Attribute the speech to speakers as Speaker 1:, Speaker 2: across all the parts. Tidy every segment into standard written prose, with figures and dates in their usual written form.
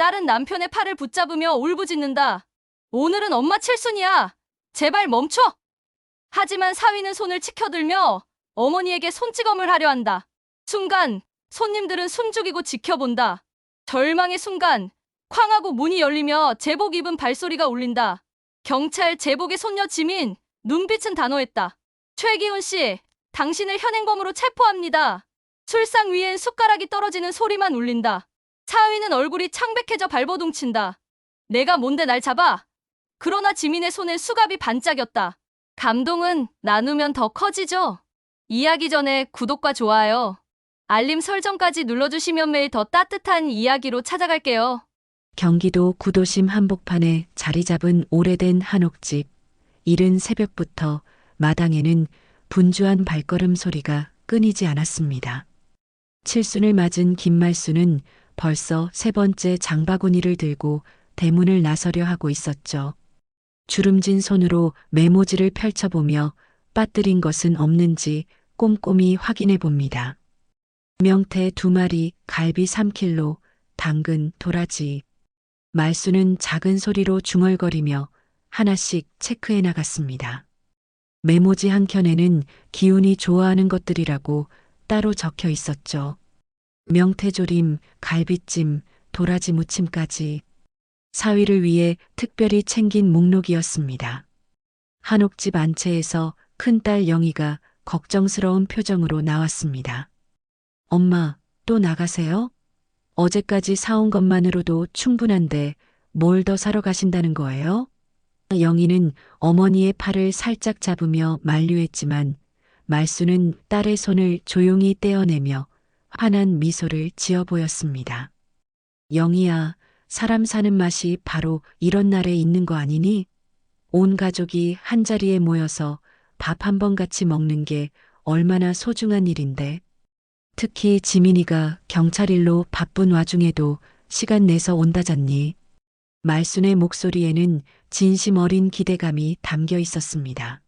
Speaker 1: 딸은 남편의 팔을 붙잡으며 울부짖는다. 오늘은 엄마 칠순이야. 제발 멈춰. 하지만 사위는 손을 치켜들며 어머니에게 손찌검을 하려 한다. 순간 손님들은 숨죽이고 지켜본다. 절망의 순간 쾅 하고 문이 열리며 제복 입은 발소리가 울린다. 경찰 제복의 손녀 지민, 눈빛은 단호했다. 최기훈 씨, 당신을 현행범으로 체포합니다. 술상 위엔 숟가락이 떨어지는 소리만 울린다. 사위는 얼굴이 창백해져 발버둥친다. 내가 뭔데 날 잡아? 그러나 지민의 손엔 수갑이 반짝였다. 감동은 나누면 더 커지죠. 이야기 전에 구독과 좋아요, 알림 설정까지 눌러주시면 매일 더 따뜻한 이야기로 찾아갈게요.
Speaker 2: 경기도 구도심 한복판에 자리 잡은 오래된 한옥집. 이른 새벽부터 마당에는 분주한 발걸음 소리가 끊이지 않았습니다. 칠순을 맞은 김말수는 벌써 세 번째 장바구니를 들고 대문을 나서려 하고 있었죠. 주름진 손으로 메모지를 펼쳐보며 빠뜨린 것은 없는지 꼼꼼히 확인해 봅니다. 명태 2마리, 갈비 3kg, 당근, 도라지. 말수는 작은 소리로 중얼거리며 하나씩 체크해 나갔습니다. 메모지 한켠에는 기훈이 좋아하는 것들이라고 따로 적혀 있었죠. 명태조림, 갈비찜, 도라지 무침까지. 사위를 위해 특별히 챙긴 목록이었습니다. 한옥집 안채에서 큰딸 영희가 걱정스러운 표정으로 나왔습니다. 엄마, 또 나가세요? 어제까지 사온 것만으로도 충분한데 뭘 더 사러 가신다는 거예요? 영희는 어머니의 팔을 살짝 잡으며 만류했지만 말수는 딸의 손을 조용히 떼어내며 환한 미소를 지어 보였습니다. 영희야, 사람 사는 맛이 바로 이런 날에 있는 거 아니니? 온 가족이 한자리에 모여서 밥 한 번 같이 먹는 게 얼마나 소중한 일인데. 특히 지민이가 경찰 일로 바쁜 와중에도 시간 내서 온다잖니. 말순의 목소리에는 진심 어린 기대감이 담겨 있었습니다.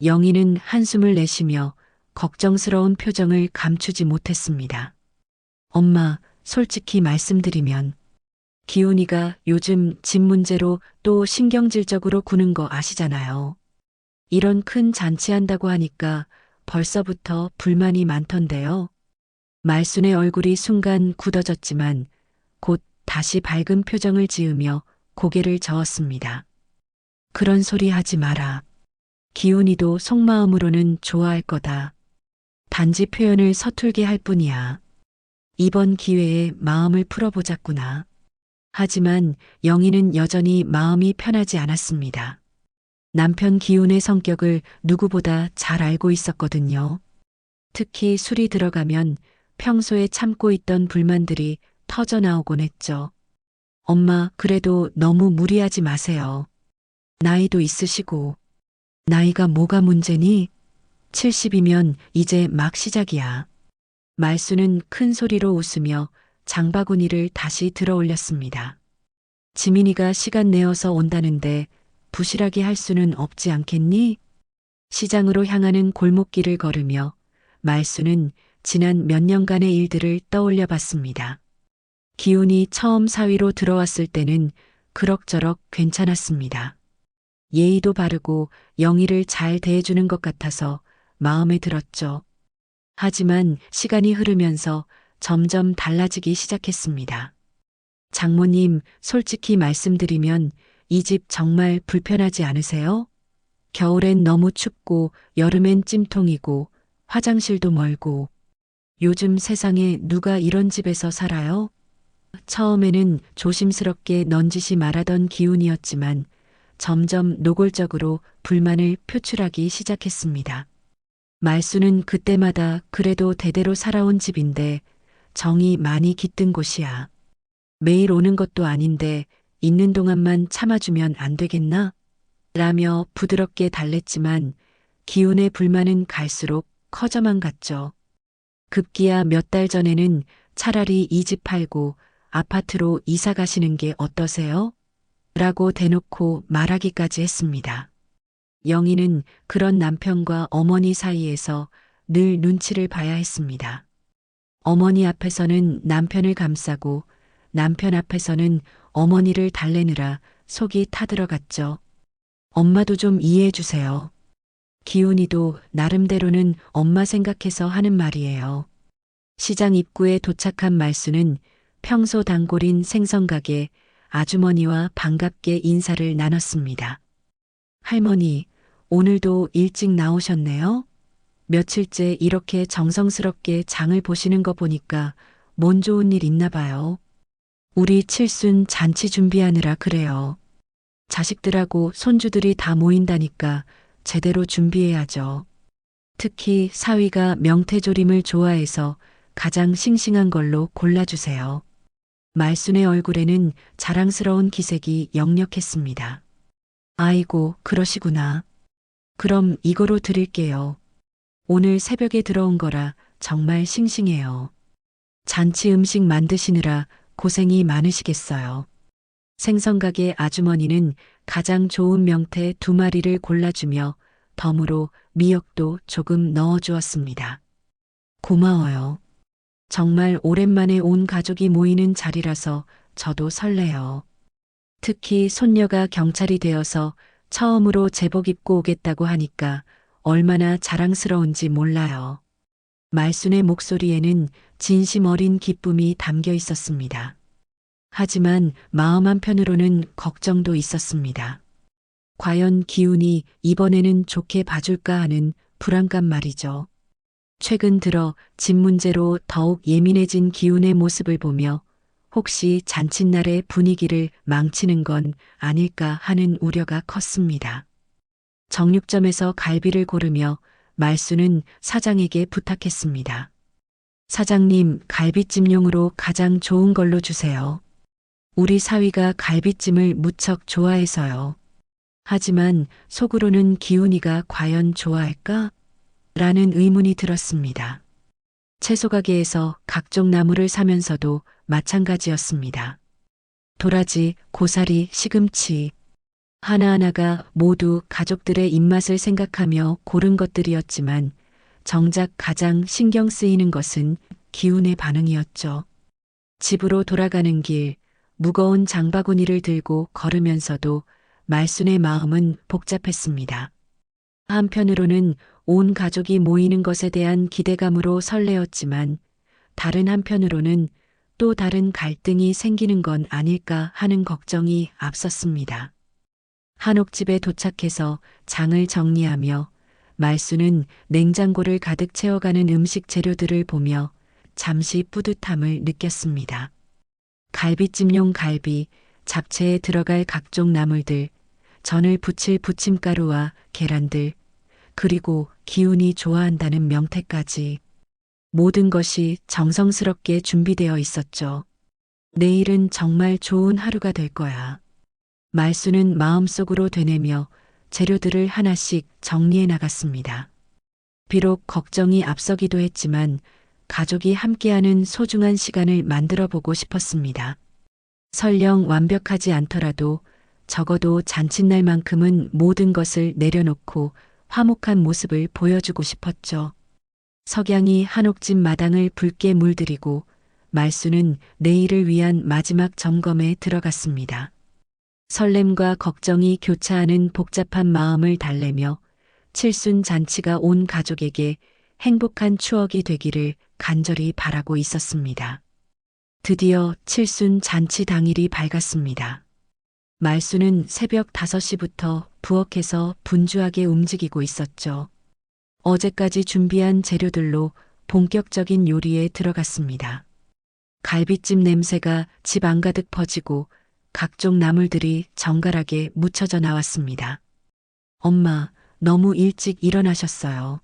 Speaker 2: 영희는 한숨을 내쉬며 걱정스러운 표정을 감추지 못했습니다. 엄마, 솔직히 말씀드리면 기훈이가 요즘 집 문제로 또 신경질적으로 구는 거 아시잖아요. 이런 큰 잔치한다고 하니까 벌써부터 불만이 많던데요. 말순의 얼굴이 순간 굳어졌지만 곧 다시 밝은 표정을 지으며 고개를 저었습니다. 그런 소리 하지 마라. 기훈이도 속마음으로는 좋아할 거다. 단지 표현을 서툴게 할 뿐이야. 이번 기회에 마음을 풀어보자꾸나. 하지만 영희는 여전히 마음이 편하지 않았습니다. 남편 기훈의 성격을 누구보다 잘 알고 있었거든요. 특히 술이 들어가면 평소에 참고 있던 불만들이 터져 나오곤 했죠. 엄마, 그래도 너무 무리하지 마세요. 나이도 있으시고. 나이가 뭐가 문제니? 70이면 이제 막 시작이야. 말수는 큰 소리로 웃으며 장바구니를 다시 들어 올렸습니다. 지민이가 시간 내어서 온다는데 부실하게 할 수는 없지 않겠니? 시장으로 향하는 골목길을 걸으며 말수는 지난 몇 년간의 일들을 떠올려 봤습니다. 기훈이 처음 사위로 들어왔을 때는 그럭저럭 괜찮았습니다. 예의도 바르고 영희를 잘 대해주는 것 같아서 마음에 들었죠. 하지만 시간이 흐르면서 점점 달라지기 시작했습니다. 장모님, 솔직히 말씀드리면 이 집 정말 불편하지 않으세요? 겨울엔 너무 춥고 여름엔 찜통이고 화장실도 멀고. 요즘 세상에 누가 이런 집에서 살아요? 처음에는 조심스럽게 넌지시 말하던 기훈이었지만 점점 노골적으로 불만을 표출하기 시작했습니다. 말수는 그때마다 그래도 대대로 살아온 집인데 정이 많이 깃든 곳이야. 매일 오는 것도 아닌데 있는 동안만 참아주면 안 되겠나? 라며 부드럽게 달랬지만 기훈의 불만은 갈수록 커져만 갔죠. 급기야 몇 달 전에는 차라리 이 집 팔고 아파트로 이사 가시는 게 어떠세요? 라고 대놓고 말하기까지 했습니다. 영희는 그런 남편과 어머니 사이에서 늘 눈치를 봐야 했습니다. 어머니 앞에서는 남편을 감싸고 남편 앞에서는 어머니를 달래느라 속이 타들어갔죠. 엄마도 좀 이해해 주세요. 기훈이도 나름대로는 엄마 생각해서 하는 말이에요. 시장 입구에 도착한 말수는 평소 단골인 생선가게 아주머니와 반갑게 인사를 나눴습니다. 할머니, 오늘도 일찍 나오셨네요? 며칠째 이렇게 정성스럽게 장을 보시는 거 보니까 뭔 좋은 일 있나 봐요. 우리 칠순 잔치 준비하느라 그래요. 자식들하고 손주들이 다 모인다니까 제대로 준비해야죠. 특히 사위가 명태조림을 좋아해서 가장 싱싱한 걸로 골라주세요. 말순의 얼굴에는 자랑스러운 기색이 역력했습니다. 아이고, 그러시구나. 그럼 이거로 드릴게요. 오늘 새벽에 들어온 거라 정말 싱싱해요. 잔치 음식 만드시느라 고생이 많으시겠어요. 생선가게 아주머니는 가장 좋은 명태 2마리를 골라주며 덤으로 미역도 조금 넣어주었습니다. 고마워요. 정말 오랜만에 온 가족이 모이는 자리라서 저도 설레요. 특히 손녀가 경찰이 되어서 처음으로 제복 입고 오겠다고 하니까 얼마나 자랑스러운지 몰라요. 말순의 목소리에는 진심 어린 기쁨이 담겨 있었습니다. 하지만 마음 한편으로는 걱정도 있었습니다. 과연 기훈이 이번에는 좋게 봐줄까 하는 불안감 말이죠. 최근 들어 집 문제로 더욱 예민해진 기훈의 모습을 보며 혹시 잔칫날의 분위기를 망치는 건 아닐까 하는 우려가 컸습니다. 정육점에서 갈비를 고르며 말수는 사장에게 부탁했습니다. 사장님, 갈비찜용으로 가장 좋은 걸로 주세요. 우리 사위가 갈비찜을 무척 좋아해서요. 하지만 속으로는 기훈이가 과연 좋아할까? 라는 의문이 들었습니다. 채소가게에서 각종 나물을 사면서도 마찬가지였습니다. 도라지, 고사리, 시금치 하나하나가 모두 가족들의 입맛을 생각하며 고른 것들이었지만 정작 가장 신경 쓰이는 것은 기훈의 반응이었죠. 집으로 돌아가는 길 무거운 장바구니를 들고 걸으면서도 말순의 마음은 복잡했습니다. 한편으로는 온 가족이 모이는 것에 대한 기대감으로 설레었지만 다른 한편으로는 또 다른 갈등이 생기는 건 아닐까 하는 걱정이 앞섰습니다. 한옥집에 도착해서 장을 정리하며 말수는 냉장고를 가득 채워가는 음식 재료들을 보며 잠시 뿌듯함을 느꼈습니다. 갈비찜용 갈비, 잡채에 들어갈 각종 나물들, 전을 부칠 부침가루와 계란들, 그리고 기훈이 좋아한다는 명태까지 모든 것이 정성스럽게 준비되어 있었죠. 내일은 정말 좋은 하루가 될 거야. 말수는 마음속으로 되뇌며 재료들을 하나씩 정리해 나갔습니다. 비록 걱정이 앞서기도 했지만 가족이 함께하는 소중한 시간을 만들어 보고 싶었습니다. 설령 완벽하지 않더라도 적어도 잔칫날만큼은 모든 것을 내려놓고 화목한 모습을 보여주고 싶었죠. 석양이 한옥집 마당을 붉게 물들이고 말수는 내일을 위한 마지막 점검에 들어갔습니다. 설렘과 걱정이 교차하는 복잡한 마음을 달래며 칠순 잔치가 온 가족에게 행복한 추억이 되기를 간절히 바라고 있었습니다. 드디어 칠순 잔치 당일이 밝았습니다. 말수는 새벽 5시부터 부엌에서 분주하게 움직이고 있었죠. 어제까지 준비한 재료들로 본격적인 요리에 들어갔습니다. 갈비찜 냄새가 집 안가득 퍼지고 각종 나물들이 정갈하게 묻혀져 나왔습니다. 엄마, 너무 일찍 일어나셨어요.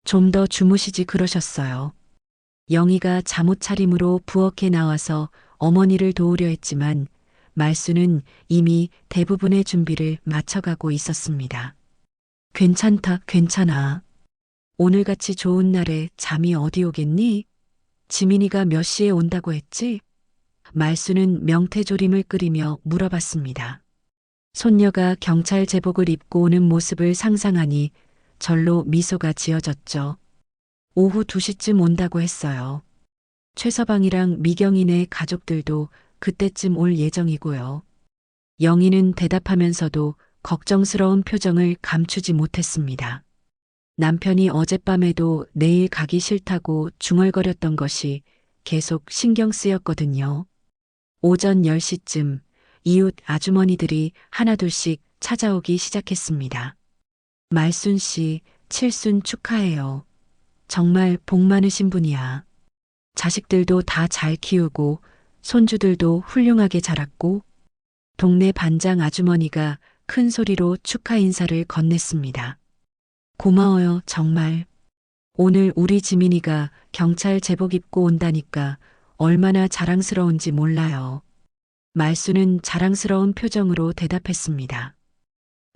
Speaker 2: 좀 더 주무시지 그러셨어요. 영희가 잠옷 차림으로 부엌에 나와서 어머니를 도우려 했지만 말수는 이미 대부분의 준비를 마쳐가고 있었습니다. 괜찮다, 괜찮아. 오늘같이 좋은 날에 잠이 어디 오겠니? 지민이가 몇 시에 온다고 했지? 말수는 명태조림을 끓이며 물어봤습니다. 손녀가 경찰 제복을 입고 오는 모습을 상상하니 절로 미소가 지어졌죠. 오후 2시쯤 온다고 했어요. 최서방이랑 미경이네 가족들도 그때쯤 올 예정이고요. 영희는 대답하면서도 걱정스러운 표정을 감추지 못했습니다. 남편이 어젯밤에도 내일 가기 싫다고 중얼거렸던 것이 계속 신경 쓰였거든요. 오전 10시쯤 이웃 아주머니들이 하나둘씩 찾아오기 시작했습니다. 말순 씨, 칠순 축하해요. 정말 복 많으신 분이야. 자식들도 다 잘 키우고 손주들도 훌륭하게 자랐고 동네 반장 아주머니가 큰 소리로 축하 인사를 건넸습니다. 고마워요, 정말. 오늘 우리 지민이가 경찰 제복 입고 온다니까 얼마나 자랑스러운지 몰라요. 말수는 자랑스러운 표정으로 대답했습니다.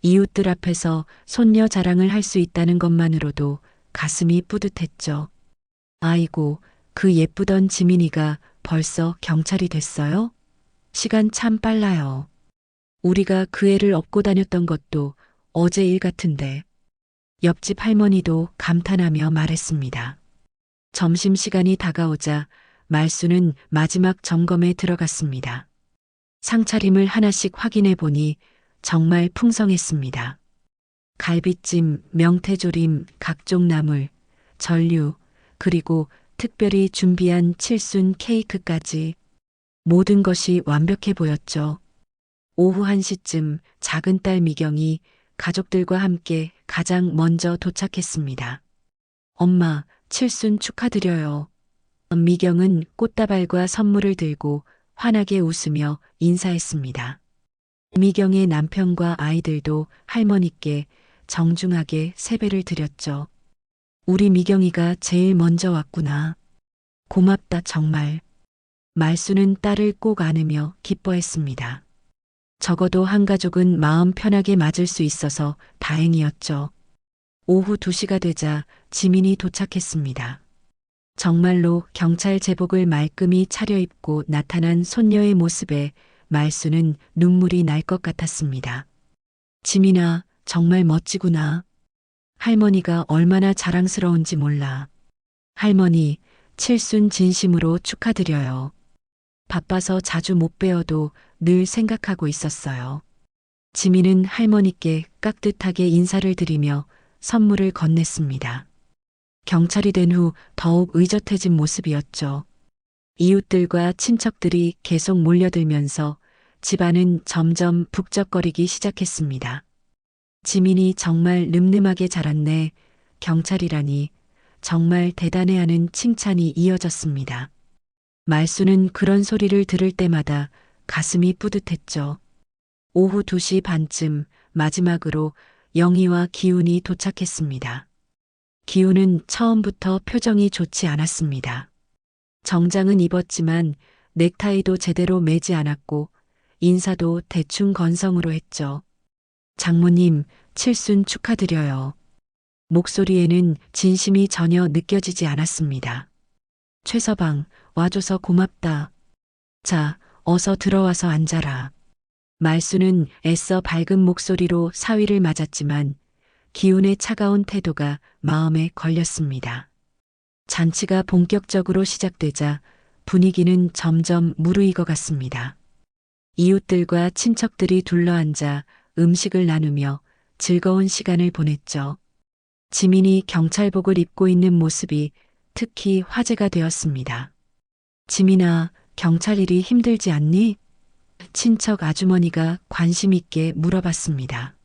Speaker 2: 이웃들 앞에서 손녀 자랑을 할 수 있다는 것만으로도 가슴이 뿌듯했죠. 아이고, 그 예쁘던 지민이가 벌써 경찰이 됐어요? 시간 참 빨라요. 우리가 그 애를 업고 다녔던 것도 어제 일 같은데. 옆집 할머니도 감탄하며 말했습니다. 점심시간이 다가오자 말수는 마지막 점검에 들어갔습니다. 상차림을 하나씩 확인해 보니 정말 풍성했습니다. 갈비찜, 명태조림, 각종 나물, 전류, 그리고 특별히 준비한 칠순 케이크까지 모든 것이 완벽해 보였죠. 오후 1시쯤 작은 딸 미경이 가족들과 함께 가장 먼저 도착했습니다. 엄마, 칠순 축하드려요. 미경은 꽃다발과 선물을 들고 환하게 웃으며 인사했습니다. 미경의 남편과 아이들도 할머니께 정중하게 세배를 드렸죠. 우리 미경이가 제일 먼저 왔구나. 고맙다 정말. 말수는 딸을 꼭 안으며 기뻐했습니다. 적어도 한 가족은 마음 편하게 맞을 수 있어서 다행이었죠. 오후 2시가 되자 지민이 도착했습니다. 정말로 경찰 제복을 말끔히 차려입고 나타난 손녀의 모습에 말수는 눈물이 날 것 같았습니다. 지민아, 정말 멋지구나. 할머니가 얼마나 자랑스러운지 몰라. 할머니, 칠순 진심으로 축하드려요. 바빠서 자주 못 뵈어도 늘 생각하고 있었어요. 지민은 할머니께 깍듯하게 인사를 드리며 선물을 건넸습니다. 경찰이 된 후 더욱 의젓해진 모습이었죠. 이웃들과 친척들이 계속 몰려들면서 집안은 점점 북적거리기 시작했습니다. 지민이 정말 늠름하게 자랐네. 경찰이라니 정말 대단해하는 칭찬이 이어졌습니다. 말수는 그런 소리를 들을 때마다 가슴이 뿌듯했죠. 오후 2시 반쯤 마지막으로 영희와 기훈이 도착했습니다. 기훈은 처음부터 표정이 좋지 않았습니다. 정장은 입었지만 넥타이도 제대로 매지 않았고 인사도 대충 건성으로 했죠. 장모님, 칠순 축하드려요. 목소리에는 진심이 전혀 느껴지지 않았습니다. 최서방, 와줘서 고맙다. 자, 어서 들어와서 앉아라. 말수는 애써 밝은 목소리로 사위를 맞았지만 기훈의 차가운 태도가 마음에 걸렸습니다. 잔치가 본격적으로 시작되자 분위기는 점점 무르익어 갔습니다. 이웃들과 친척들이 둘러앉아 음식을 나누며 즐거운 시간을 보냈죠. 지민이 경찰복을 입고 있는 모습이 특히 화제가 되었습니다. 지민아, 경찰 일이 힘들지 않니? 친척 아주머니가 관심 있게 물어봤습니다.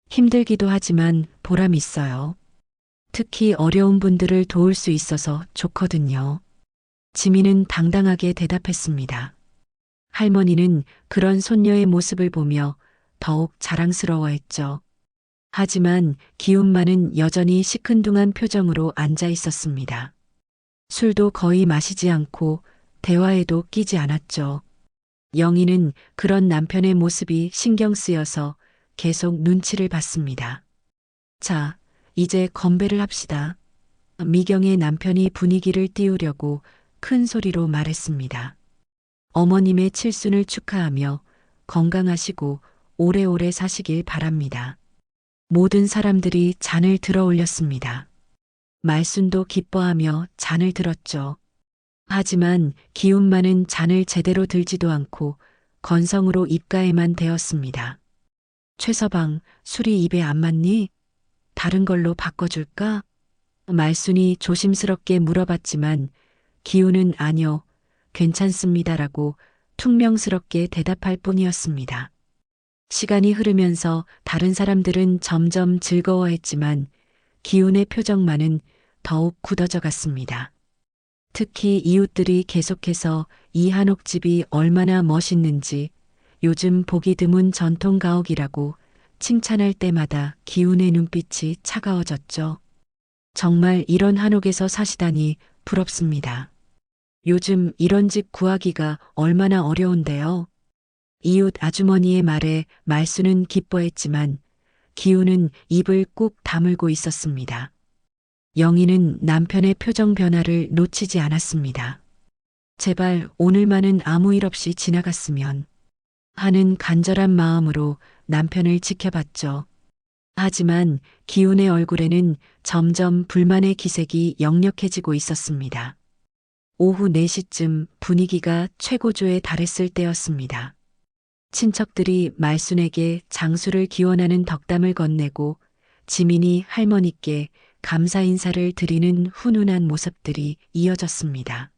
Speaker 2: 힘들기도 하지만 보람 있어요. 특히 어려운 분들을 도울 수 있어서 좋거든요. 지민은 당당하게 대답했습니다. 할머니는 그런 손녀의 모습을 보며 더욱 자랑스러워했죠. 하지만 기훈만은 여전히 시큰둥한 표정으로 앉아 있었습니다. 술도 거의 마시지 않고 대화에도 끼지 않았죠. 영희는 그런 남편의 모습이 신경 쓰여서 계속 눈치를 봤습니다. 자, 이제 건배를 합시다. 미경의 남편이 분위기를 띄우려고 큰 소리로 말했습니다. 어머님의 칠순을 축하하며 건강하시고 오래오래 사시길 바랍니다. 모든 사람들이 잔을 들어 올렸습니다. 말순도 기뻐하며 잔을 들었죠. 하지만 기운만은 잔을 제대로 들지도 않고 건성으로 입가에만 대었습니다. 최서방, 술이 입에 안 맞니? 다른 걸로 바꿔줄까? 말순이 조심스럽게 물어봤지만 기운은 아니요, 괜찮습니다라고 퉁명스럽게 대답할 뿐이었습니다. 시간이 흐르면서 다른 사람들은 점점 즐거워했지만 기운의 표정만은 더욱 굳어져 갔습니다. 특히 이웃들이 계속해서 이 한옥집이 얼마나 멋있는지 요즘 보기 드문 전통 가옥이라고 칭찬할 때마다 기운의 눈빛이 차가워졌죠. 정말 이런 한옥에서 사시다니 부럽습니다. 요즘 이런 집 구하기가 얼마나 어려운데요. 이웃 아주머니의 말에 말수는 기뻐했지만 기우는 입을 꾹 다물고 있었습니다. 영희는 남편의 표정 변화를 놓치지 않았습니다. 제발 오늘만은 아무 일 없이 지나갔으면 하는 간절한 마음으로 남편을 지켜봤죠. 하지만 기훈의 얼굴에는 점점 불만의 기색이 역력해지고 있었습니다. 오후 4시쯤 분위기가 최고조에 달했을 때였습니다. 친척들이 말순에게 장수를 기원하는 덕담을 건네고 지민이 할머니께 감사 인사를 드리는 훈훈한 모습들이 이어졌습니다.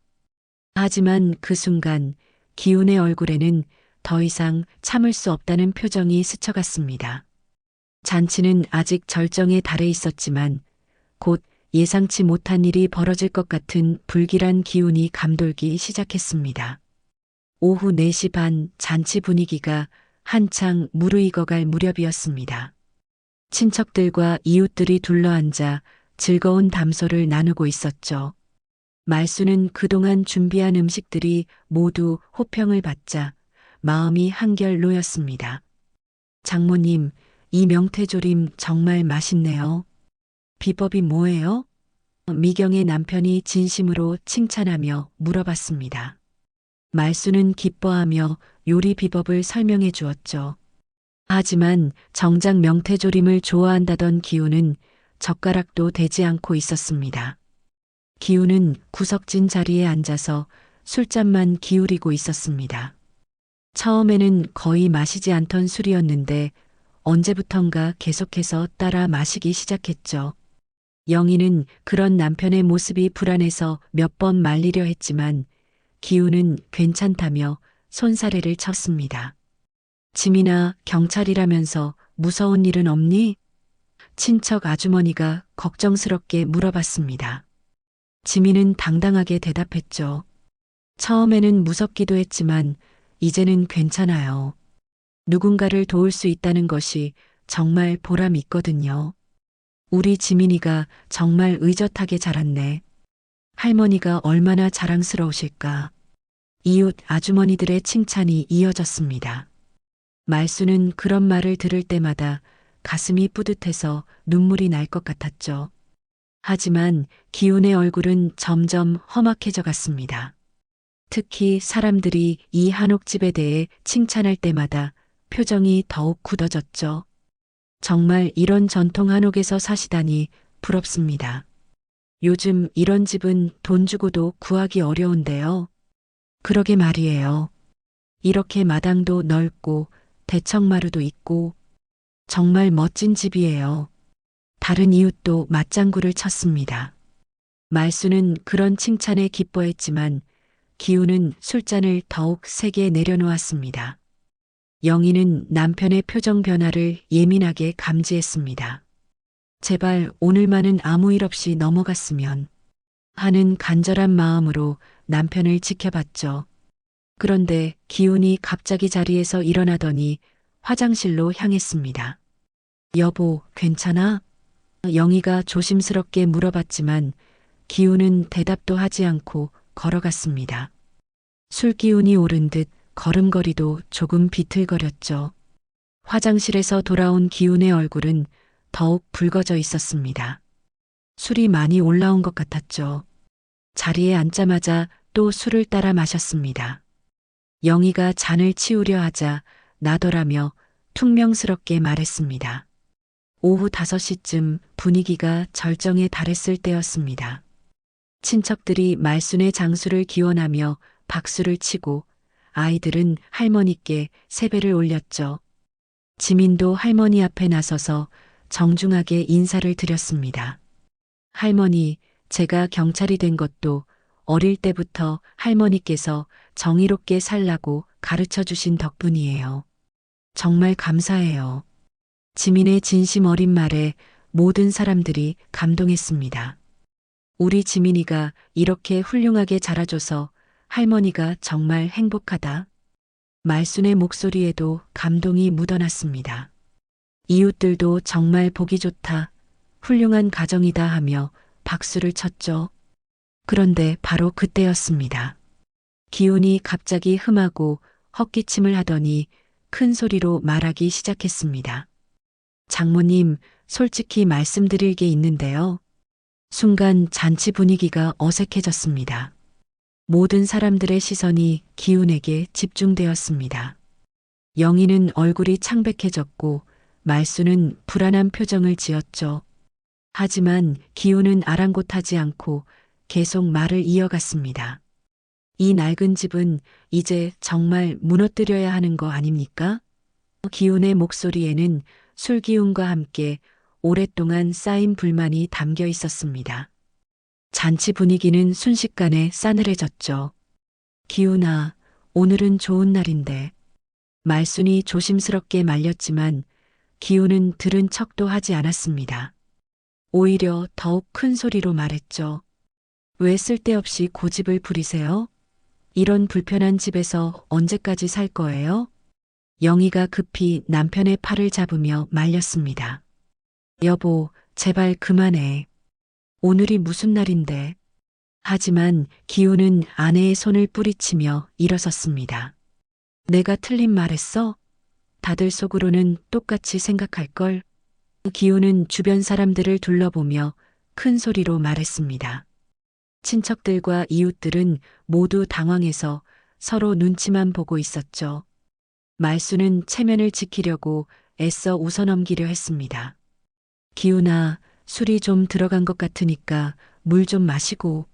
Speaker 2: 하지만 그 순간 기훈의 얼굴에는 더 이상 참을 수 없다는 표정이 스쳐갔습니다. 잔치는 아직 절정에 달해 있었지만 곧 예상치 못한 일이 벌어질 것 같은 불길한 기운이 감돌기 시작했습니다. 오후 4시 반 잔치 분위기가 한창 무르익어갈 무렵이었습니다. 친척들과 이웃들이 둘러앉아 즐거운 담소를 나누고 있었죠. 말수는 그동안 준비한 음식들이 모두 호평을 받자 마음이 한결 놓였습니다. 장모님, 이 명태조림 정말 맛있네요. 비법이 뭐예요? 미경의 남편이 진심으로 칭찬하며 물어봤습니다. 말수는 기뻐하며 요리 비법을 설명해 주었죠. 하지만 정작 명태조림을 좋아한다던 기우는 젓가락도 대지 않고 있었습니다. 기우는 구석진 자리에 앉아서 술잔만 기울이고 있었습니다. 처음에는 거의 마시지 않던 술이었는데 언제부턴가 계속해서 따라 마시기 시작했죠. 영희는 그런 남편의 모습이 불안해서 몇 번 말리려 했지만 기우는 괜찮다며 손사래를 쳤습니다. 지민아, 경찰이라면서 무서운 일은 없니? 친척 아주머니가 걱정스럽게 물어봤습니다. 지민은 당당하게 대답했죠. 처음에는 무섭기도 했지만 이제는 괜찮아요. 누군가를 도울 수 있다는 것이 정말 보람 있거든요. 우리 지민이가 정말 의젓하게 자랐네. 할머니가 얼마나 자랑스러우실까. 이웃 아주머니들의 칭찬이 이어졌습니다. 말수는 그런 말을 들을 때마다 가슴이 뿌듯해서 눈물이 날 것 같았죠. 하지만 기훈의 얼굴은 점점 험악해져 갔습니다. 특히 사람들이 이 한옥집에 대해 칭찬할 때마다 표정이 더욱 굳어졌죠. 정말 이런 전통 한옥에서 사시다니 부럽습니다. 요즘 이런 집은 돈 주고도 구하기 어려운데요. 그러게 말이에요. 이렇게 마당도 넓고 대청마루도 있고 정말 멋진 집이에요. 다른 이웃도 맞장구를 쳤습니다. 말수는 그런 칭찬에 기뻐했지만 기우는 술잔을 더욱 세게 내려놓았습니다. 영희는 남편의 표정 변화를 예민하게 감지했습니다. 제발 오늘만은 아무 일 없이 넘어갔으면 하는 간절한 마음으로 남편을 지켜봤죠. 그런데 기훈이 갑자기 자리에서 일어나더니 화장실로 향했습니다. 여보, 괜찮아? 영희가 조심스럽게 물어봤지만 기훈은 대답도 하지 않고 걸어갔습니다. 술 기운이 오른 듯 걸음걸이도 조금 비틀거렸죠. 화장실에서 돌아온 기훈의 얼굴은 더욱 붉어져 있었습니다. 술이 많이 올라온 것 같았죠. 자리에 앉자마자 또 술을 따라 마셨습니다. 영희가 잔을 치우려 하자 나더라며 퉁명스럽게 말했습니다. 오후 5시쯤 분위기가 절정에 달했을 때였습니다. 친척들이 말순의 장수를 기원하며 박수를 치고 아이들은 할머니께 세배를 올렸죠. 지민도 할머니 앞에 나서서 정중하게 인사를 드렸습니다. 할머니, 제가 경찰이 된 것도 어릴 때부터 할머니께서 정의롭게 살라고 가르쳐 주신 덕분이에요. 정말 감사해요. 지민의 진심 어린 말에 모든 사람들이 감동했습니다. 우리 지민이가 이렇게 훌륭하게 자라줘서 할머니가 정말 행복하다. 말순의 목소리에도 감동이 묻어났습니다. 이웃들도 정말 보기 좋다. 훌륭한 가정이다 하며 박수를 쳤죠. 그런데 바로 그때였습니다. 기훈이 갑자기 흠하고 헛기침을 하더니 큰 소리로 말하기 시작했습니다. 장모님, 솔직히 말씀드릴 게 있는데요. 순간 잔치 분위기가 어색해졌습니다. 모든 사람들의 시선이 기훈에게 집중되었습니다. 영희는 얼굴이 창백해졌고 말수는 불안한 표정을 지었죠. 하지만 기훈은 아랑곳하지 않고 계속 말을 이어갔습니다. 이 낡은 집은 이제 정말 무너뜨려야 하는 거 아닙니까? 기훈의 목소리에는 술기운과 함께 오랫동안 쌓인 불만이 담겨 있었습니다. 잔치 분위기는 순식간에 싸늘해졌죠. 기훈아, 오늘은 좋은 날인데. 말순이 조심스럽게 말렸지만 기훈은 들은 척도 하지 않았습니다. 오히려 더욱 큰 소리로 말했죠. 왜 쓸데없이 고집을 부리세요? 이런 불편한 집에서 언제까지 살 거예요? 영희가 급히 남편의 팔을 잡으며 말렸습니다. 여보, 제발 그만해. 오늘이 무슨 날인데. 하지만 기훈은 아내의 손을 뿌리치며 일어섰습니다. 내가 틀린 말했어? 다들 속으로는 똑같이 생각할걸. 기훈은 주변 사람들을 둘러보며 큰 소리로 말했습니다. 친척들과 이웃들은 모두 당황해서 서로 눈치만 보고 있었죠. 말수는 체면을 지키려고 애써 웃어넘기려 했습니다. 기훈아, 술이 좀 들어간 것 같으니까 물 좀 마시고.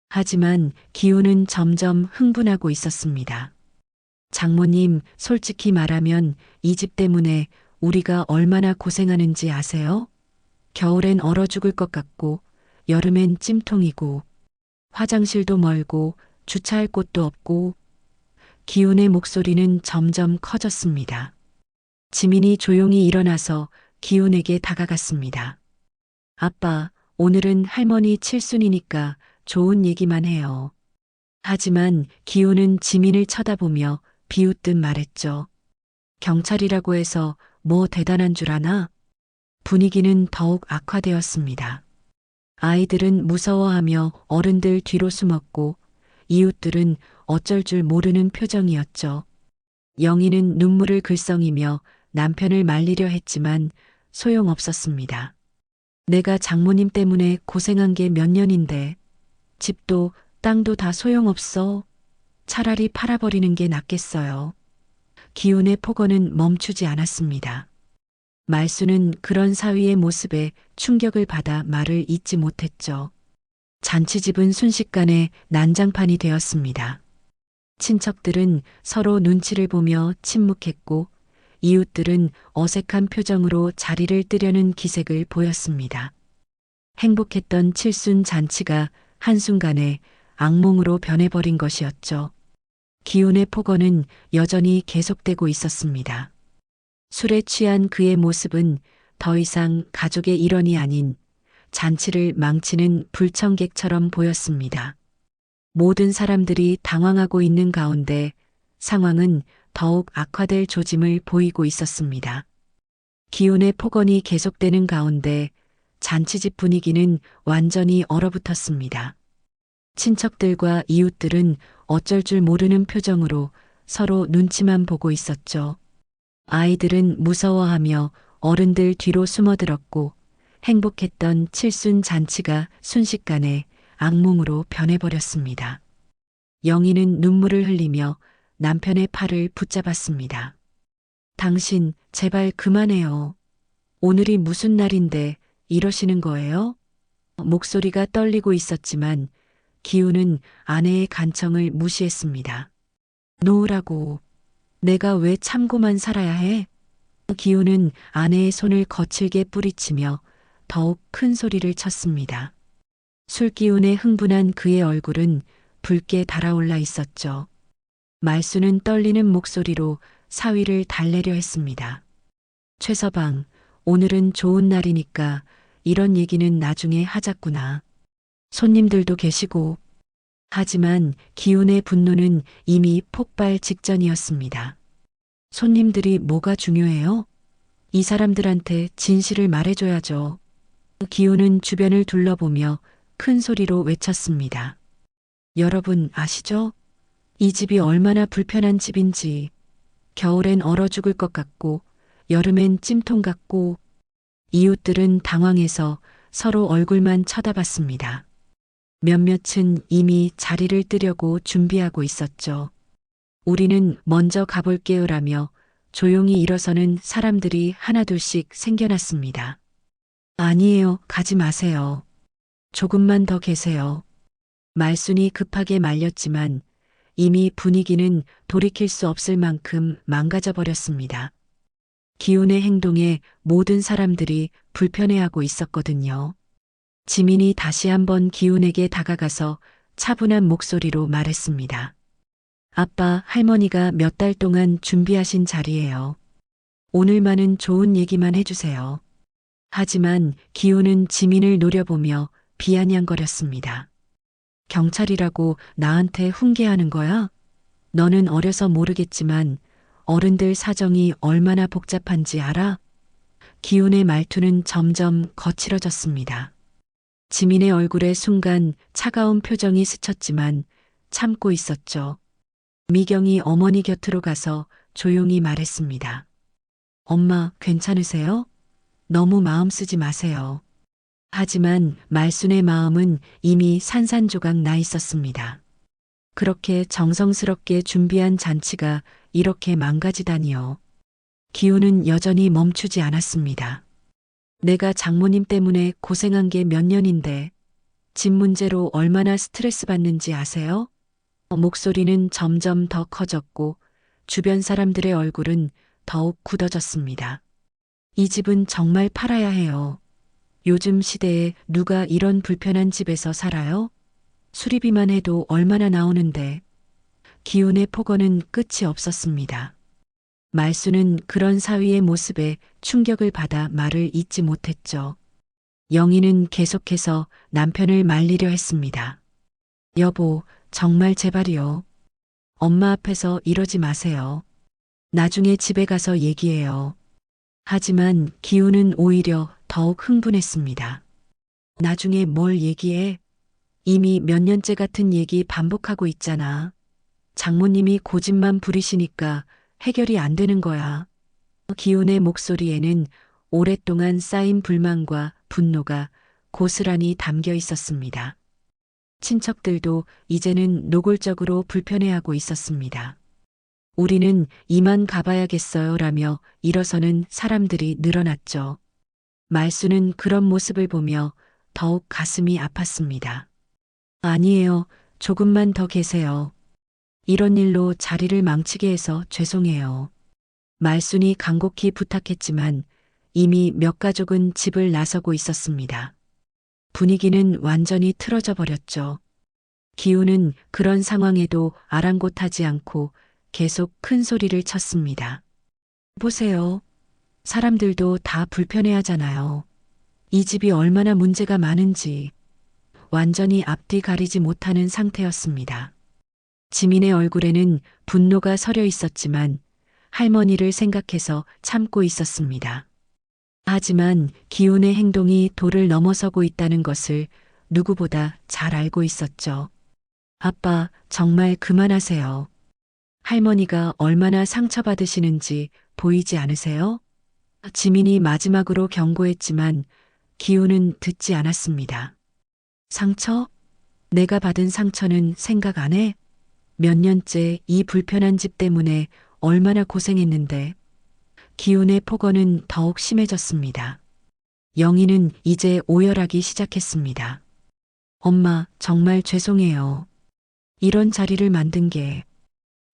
Speaker 2: 하지만 기훈은 점점 흥분하고 있었습니다. 장모님, 솔직히 말하면 이 집 때문에 우리가 얼마나 고생하는지 아세요? 겨울엔 얼어 죽을 것 같고, 여름엔 찜통이고, 화장실도 멀고, 주차할 곳도 없고. 기훈의 목소리는 점점 커졌습니다. 지민이 조용히 일어나서 기훈에게 다가갔습니다. 아빠, 오늘은 할머니 칠순이니까 좋은 얘기만 해요. 하지만 기훈은 지민을 쳐다보며 비웃듯 말했죠. 경찰이라고 해서 뭐 대단한 줄 아나? 분위기는 더욱 악화되었습니다. 아이들은 무서워하며 어른들 뒤로 숨었고 이웃들은 어쩔 줄 모르는 표정이었죠. 영희는 눈물을 글썽이며 남편을 말리려 했지만 소용없었습니다. 내가 장모님 때문에 고생한 게 몇 년인데 집도 땅도 다 소용없어. 차라리 팔아버리는 게 낫겠어요. 기훈의 폭언은 멈추지 않았습니다. 말수는 그런 사위의 모습에 충격을 받아 말을 잇지 못했죠. 잔치집은 순식간에 난장판이 되었습니다. 친척들은 서로 눈치를 보며 침묵했고 이웃들은 어색한 표정으로 자리를 뜨려는 기색을 보였습니다. 행복했던 칠순 잔치가 한순간에 악몽으로 변해버린 것이었죠. 기훈의 폭언은 여전히 계속되고 있었습니다. 술에 취한 그의 모습은 더 이상 가족의 일원이 아닌 잔치를 망치는 불청객처럼 보였습니다. 모든 사람들이 당황하고 있는 가운데 상황은 더욱 악화될 조짐을 보이고 있었습니다. 기훈의 폭언이 계속되는 가운데 잔치집 분위기는 완전히 얼어붙었습니다. 친척들과 이웃들은 어쩔 줄 모르는 표정으로 서로 눈치만 보고 있었죠. 아이들은 무서워하며 어른들 뒤로 숨어들었고 행복했던 칠순 잔치가 순식간에 악몽으로 변해버렸습니다. 영희는 눈물을 흘리며 남편의 팔을 붙잡았습니다. 당신, 제발 그만해요. 오늘이 무슨 날인데 이러시는 거예요? 목소리가 떨리고 있었지만 기훈은 아내의 간청을 무시했습니다. 놓으라고. 내가 왜 참고만 살아야 해? 기훈은 아내의 손을 거칠게 뿌리치며 더욱 큰 소리를 쳤습니다. 술기운에 흥분한 그의 얼굴은 붉게 달아올라 있었죠. 말수는 떨리는 목소리로 사위를 달래려 했습니다. 최서방, 오늘은 좋은 날이니까 이런 얘기는 나중에 하자꾸나. 손님들도 계시고. 하지만 기훈의 분노는 이미 폭발 직전이었습니다. 손님들이 뭐가 중요해요? 이 사람들한테 진실을 말해줘야죠. 기훈은 주변을 둘러보며 큰 소리로 외쳤습니다. 여러분 아시죠? 이 집이 얼마나 불편한 집인지. 겨울엔 얼어 죽을 것 같고 여름엔 찜통 같고. 이웃들은 당황해서 서로 얼굴만 쳐다봤습니다. 몇몇은 이미 자리를 뜨려고 준비하고 있었죠. 우리는 먼저 가볼게요라며 조용히 일어서는 사람들이 하나둘씩 생겨났습니다. 아니에요, 가지 마세요. 조금만 더 계세요. 말순이 급하게 말렸지만 이미 분위기는 돌이킬 수 없을 만큼 망가져 버렸습니다. 기훈의 행동에 모든 사람들이 불편해하고 있었거든요. 지민이 다시 한번 기훈에게 다가가서 차분한 목소리로 말했습니다. 아빠, 할머니가 몇 달 동안 준비하신 자리예요. 오늘만은 좋은 얘기만 해주세요. 하지만 기훈은 지민을 노려보며 비아냥거렸습니다. 경찰이라고 나한테 훈계하는 거야? 너는 어려서 모르겠지만 어른들 사정이 얼마나 복잡한지 알아? 기훈의 말투는 점점 거칠어졌습니다. 지민의 얼굴에 순간 차가운 표정이 스쳤지만 참고 있었죠. 미경이 어머니 곁으로 가서 조용히 말했습니다. 엄마, 괜찮으세요? 너무 마음 쓰지 마세요. 하지만 말순의 마음은 이미 산산조각 나 있었습니다. 그렇게 정성스럽게 준비한 잔치가 이렇게 망가지다니요. 기훈은 여전히 멈추지 않았습니다. 내가 장모님 때문에 고생한 게 몇 년인데 집 문제로 얼마나 스트레스 받는지 아세요? 목소리는 점점 더 커졌고 주변 사람들의 얼굴은 더욱 굳어졌습니다. 이 집은 정말 팔아야 해요. 요즘 시대에 누가 이런 불편한 집에서 살아요? 수리비만 해도 얼마나 나오는데. 기훈의 폭언은 끝이 없었습니다. 말수는 그런 사위의 모습에 충격을 받아 말을 잇지 못했죠. 영희는 계속해서 남편을 말리려 했습니다. 여보, 정말 제발이요. 엄마 앞에서 이러지 마세요. 나중에 집에 가서 얘기해요. 하지만 기훈은 오히려 더욱 흥분했습니다. 나중에 뭘 얘기해? 이미 몇 년째 같은 얘기 반복하고 있잖아. 장모님이 고집만 부리시니까 해결이 안 되는 거야. 기훈의 목소리에는 오랫동안 쌓인 불만과 분노가 고스란히 담겨 있었습니다. 친척들도 이제는 노골적으로 불편해하고 있었습니다. 우리는 이만 가봐야겠어요 라며 일어서는 사람들이 늘어났죠. 말수는 그런 모습을 보며 더욱 가슴이 아팠습니다. 아니에요. 조금만 더 계세요. 이런 일로 자리를 망치게 해서 죄송해요. 말순이 간곡히 부탁했지만 이미 몇 가족은 집을 나서고 있었습니다. 분위기는 완전히 틀어져 버렸죠. 기훈은 그런 상황에도 아랑곳하지 않고 계속 큰 소리를 쳤습니다. 보세요. 사람들도 다 불편해하잖아요. 이 집이 얼마나 문제가 많은지. 완전히 앞뒤 가리지 못하는 상태였습니다. 지민의 얼굴에는 분노가 서려 있었지만 할머니를 생각해서 참고 있었습니다. 하지만 기훈의 행동이 도를 넘어서고 있다는 것을 누구보다 잘 알고 있었죠. 아빠, 정말 그만하세요. 할머니가 얼마나 상처받으시는지 보이지 않으세요? 지민이 마지막으로 경고했지만 기훈은 듣지 않았습니다. 상처? 내가 받은 상처는 생각 안 해? 몇 년째 이 불편한 집 때문에 얼마나 고생했는데. 기훈의 폭언은 더욱 심해졌습니다. 영희는 이제 오열하기 시작했습니다. 엄마, 정말 죄송해요. 이런 자리를 만든 게.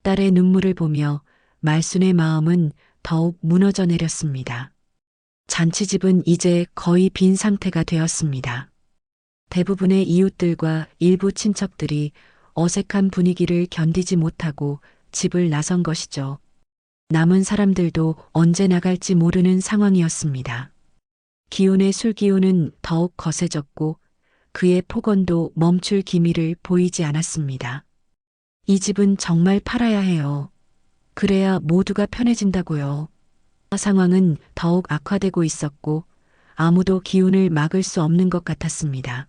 Speaker 2: 딸의 눈물을 보며 말순의 마음은 더욱 무너져 내렸습니다. 잔치집은 이제 거의 빈 상태가 되었습니다. 대부분의 이웃들과 일부 친척들이 어색한 분위기를 견디지 못하고 집을 나선 것이죠. 남은 사람들도 언제 나갈지 모르는 상황이었습니다. 기훈의 술 기운은 더욱 거세졌고 그의 폭언도 멈출 기미를 보이지 않았습니다. 이 집은 정말 팔아야 해요. 그래야 모두가 편해진다고요. 상황은 더욱 악화되고 있었고 아무도 기운을 막을 수 없는 것 같았습니다.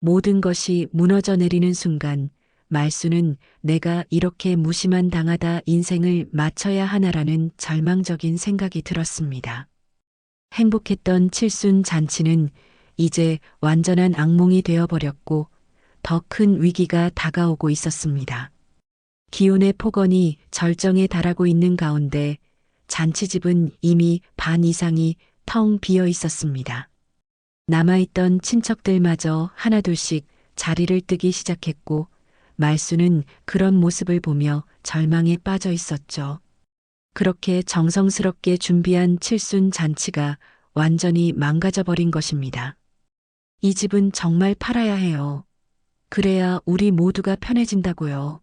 Speaker 2: 모든 것이 무너져 내리는 순간 말수는 내가 이렇게 무심한 당하다 인생을 마쳐야 하나라는 절망적인 생각이 들었습니다. 행복했던 칠순 잔치는 이제 완전한 악몽이 되어버렸고 더 큰 위기가 다가오고 있었습니다. 기훈의 폭언이 절정에 달하고 있는 가운데 잔치집은 이미 반 이상이 텅 비어 있었습니다. 남아있던 친척들마저 하나둘씩 자리를 뜨기 시작했고 말수는 그런 모습을 보며 절망에 빠져 있었죠. 그렇게 정성스럽게 준비한 칠순 잔치가 완전히 망가져버린 것입니다. 이 집은 정말 팔아야 해요. 그래야 우리 모두가 편해진다고요.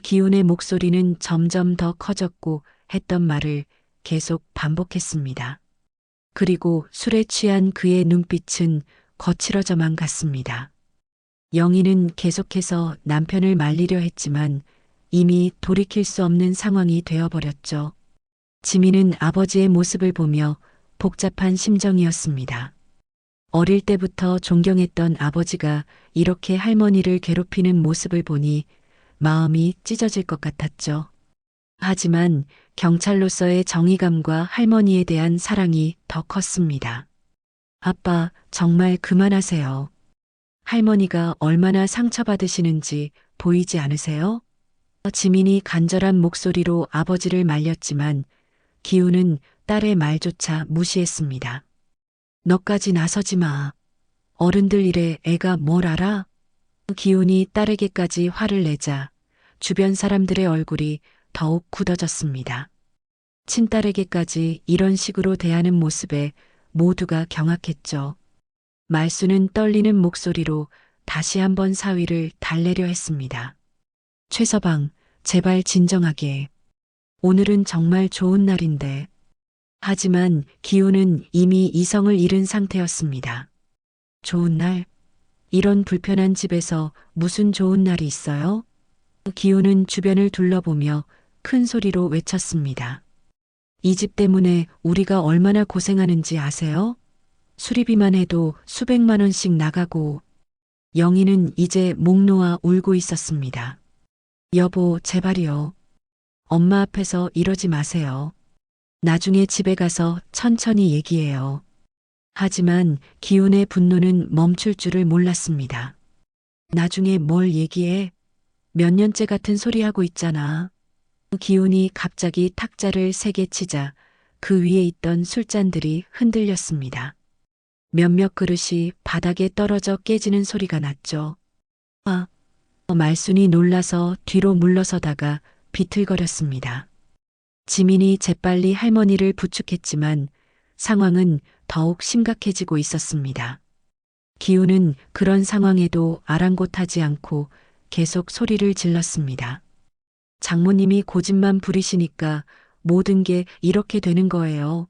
Speaker 2: 기훈의 목소리는 점점 더 커졌고 했던 말을 계속 반복했습니다. 그리고 술에 취한 그의 눈빛은 거칠어져만 갔습니다. 영희는 계속해서 남편을 말리려 했지만 이미 돌이킬 수 없는 상황이 되어버렸죠. 지민은 아버지의 모습을 보며 복잡한 심정이었습니다. 어릴 때부터 존경했던 아버지가 이렇게 할머니를 괴롭히는 모습을 보니 마음이 찢어질 것 같았죠. 하지만 경찰로서의 정의감과 할머니에 대한 사랑이 더 컸습니다. 아빠, 정말 그만하세요. 할머니가 얼마나 상처받으시는지 보이지 않으세요? 지민이 간절한 목소리로 아버지를 말렸지만 기훈은 딸의 말조차 무시했습니다. 너까지 나서지 마. 어른들 일에 애가 뭘 알아? 기훈이 딸에게까지 화를 내자 주변 사람들의 얼굴이 더욱 굳어졌습니다. 친딸에게까지 이런 식으로 대하는 모습에 모두가 경악했죠. 말수는 떨리는 목소리로 다시 한번 사위를 달래려 했습니다. 최서방, 제발 진정하게. 오늘은 정말 좋은 날인데. 하지만 기훈은 이미 이성을 잃은 상태였습니다. 좋은 날? 이런 불편한 집에서 무슨 좋은 날이 있어요? 기훈은 주변을 둘러보며 큰 소리로 외쳤습니다. 이 집 때문에 우리가 얼마나 고생하는지 아세요? 수리비만 해도 수백만 원씩 나가고. 영희는 이제 목 놓아 울고 있었습니다. 여보, 제발이요. 엄마 앞에서 이러지 마세요. 나중에 집에 가서 천천히 얘기해요. 하지만 기훈의 분노는 멈출 줄을 몰랐습니다. 나중에 뭘 얘기해? 몇 년째 같은 소리 하고 있잖아. 기훈이 갑자기 탁자를 세게 치자 그 위에 있던 술잔들이 흔들렸습니다. 몇몇 그릇이 바닥에 떨어져 깨지는 소리가 났죠. 말순이 놀라서 뒤로 물러서다가 비틀거렸습니다. 지민이 재빨리 할머니를 부축했지만 상황은 더욱 심각해지고 있었습니다. 기훈은 그런 상황에도 아랑곳하지 않고 계속 소리를 질렀습니다. 장모님이 고집만 부리시니까 모든 게 이렇게 되는 거예요.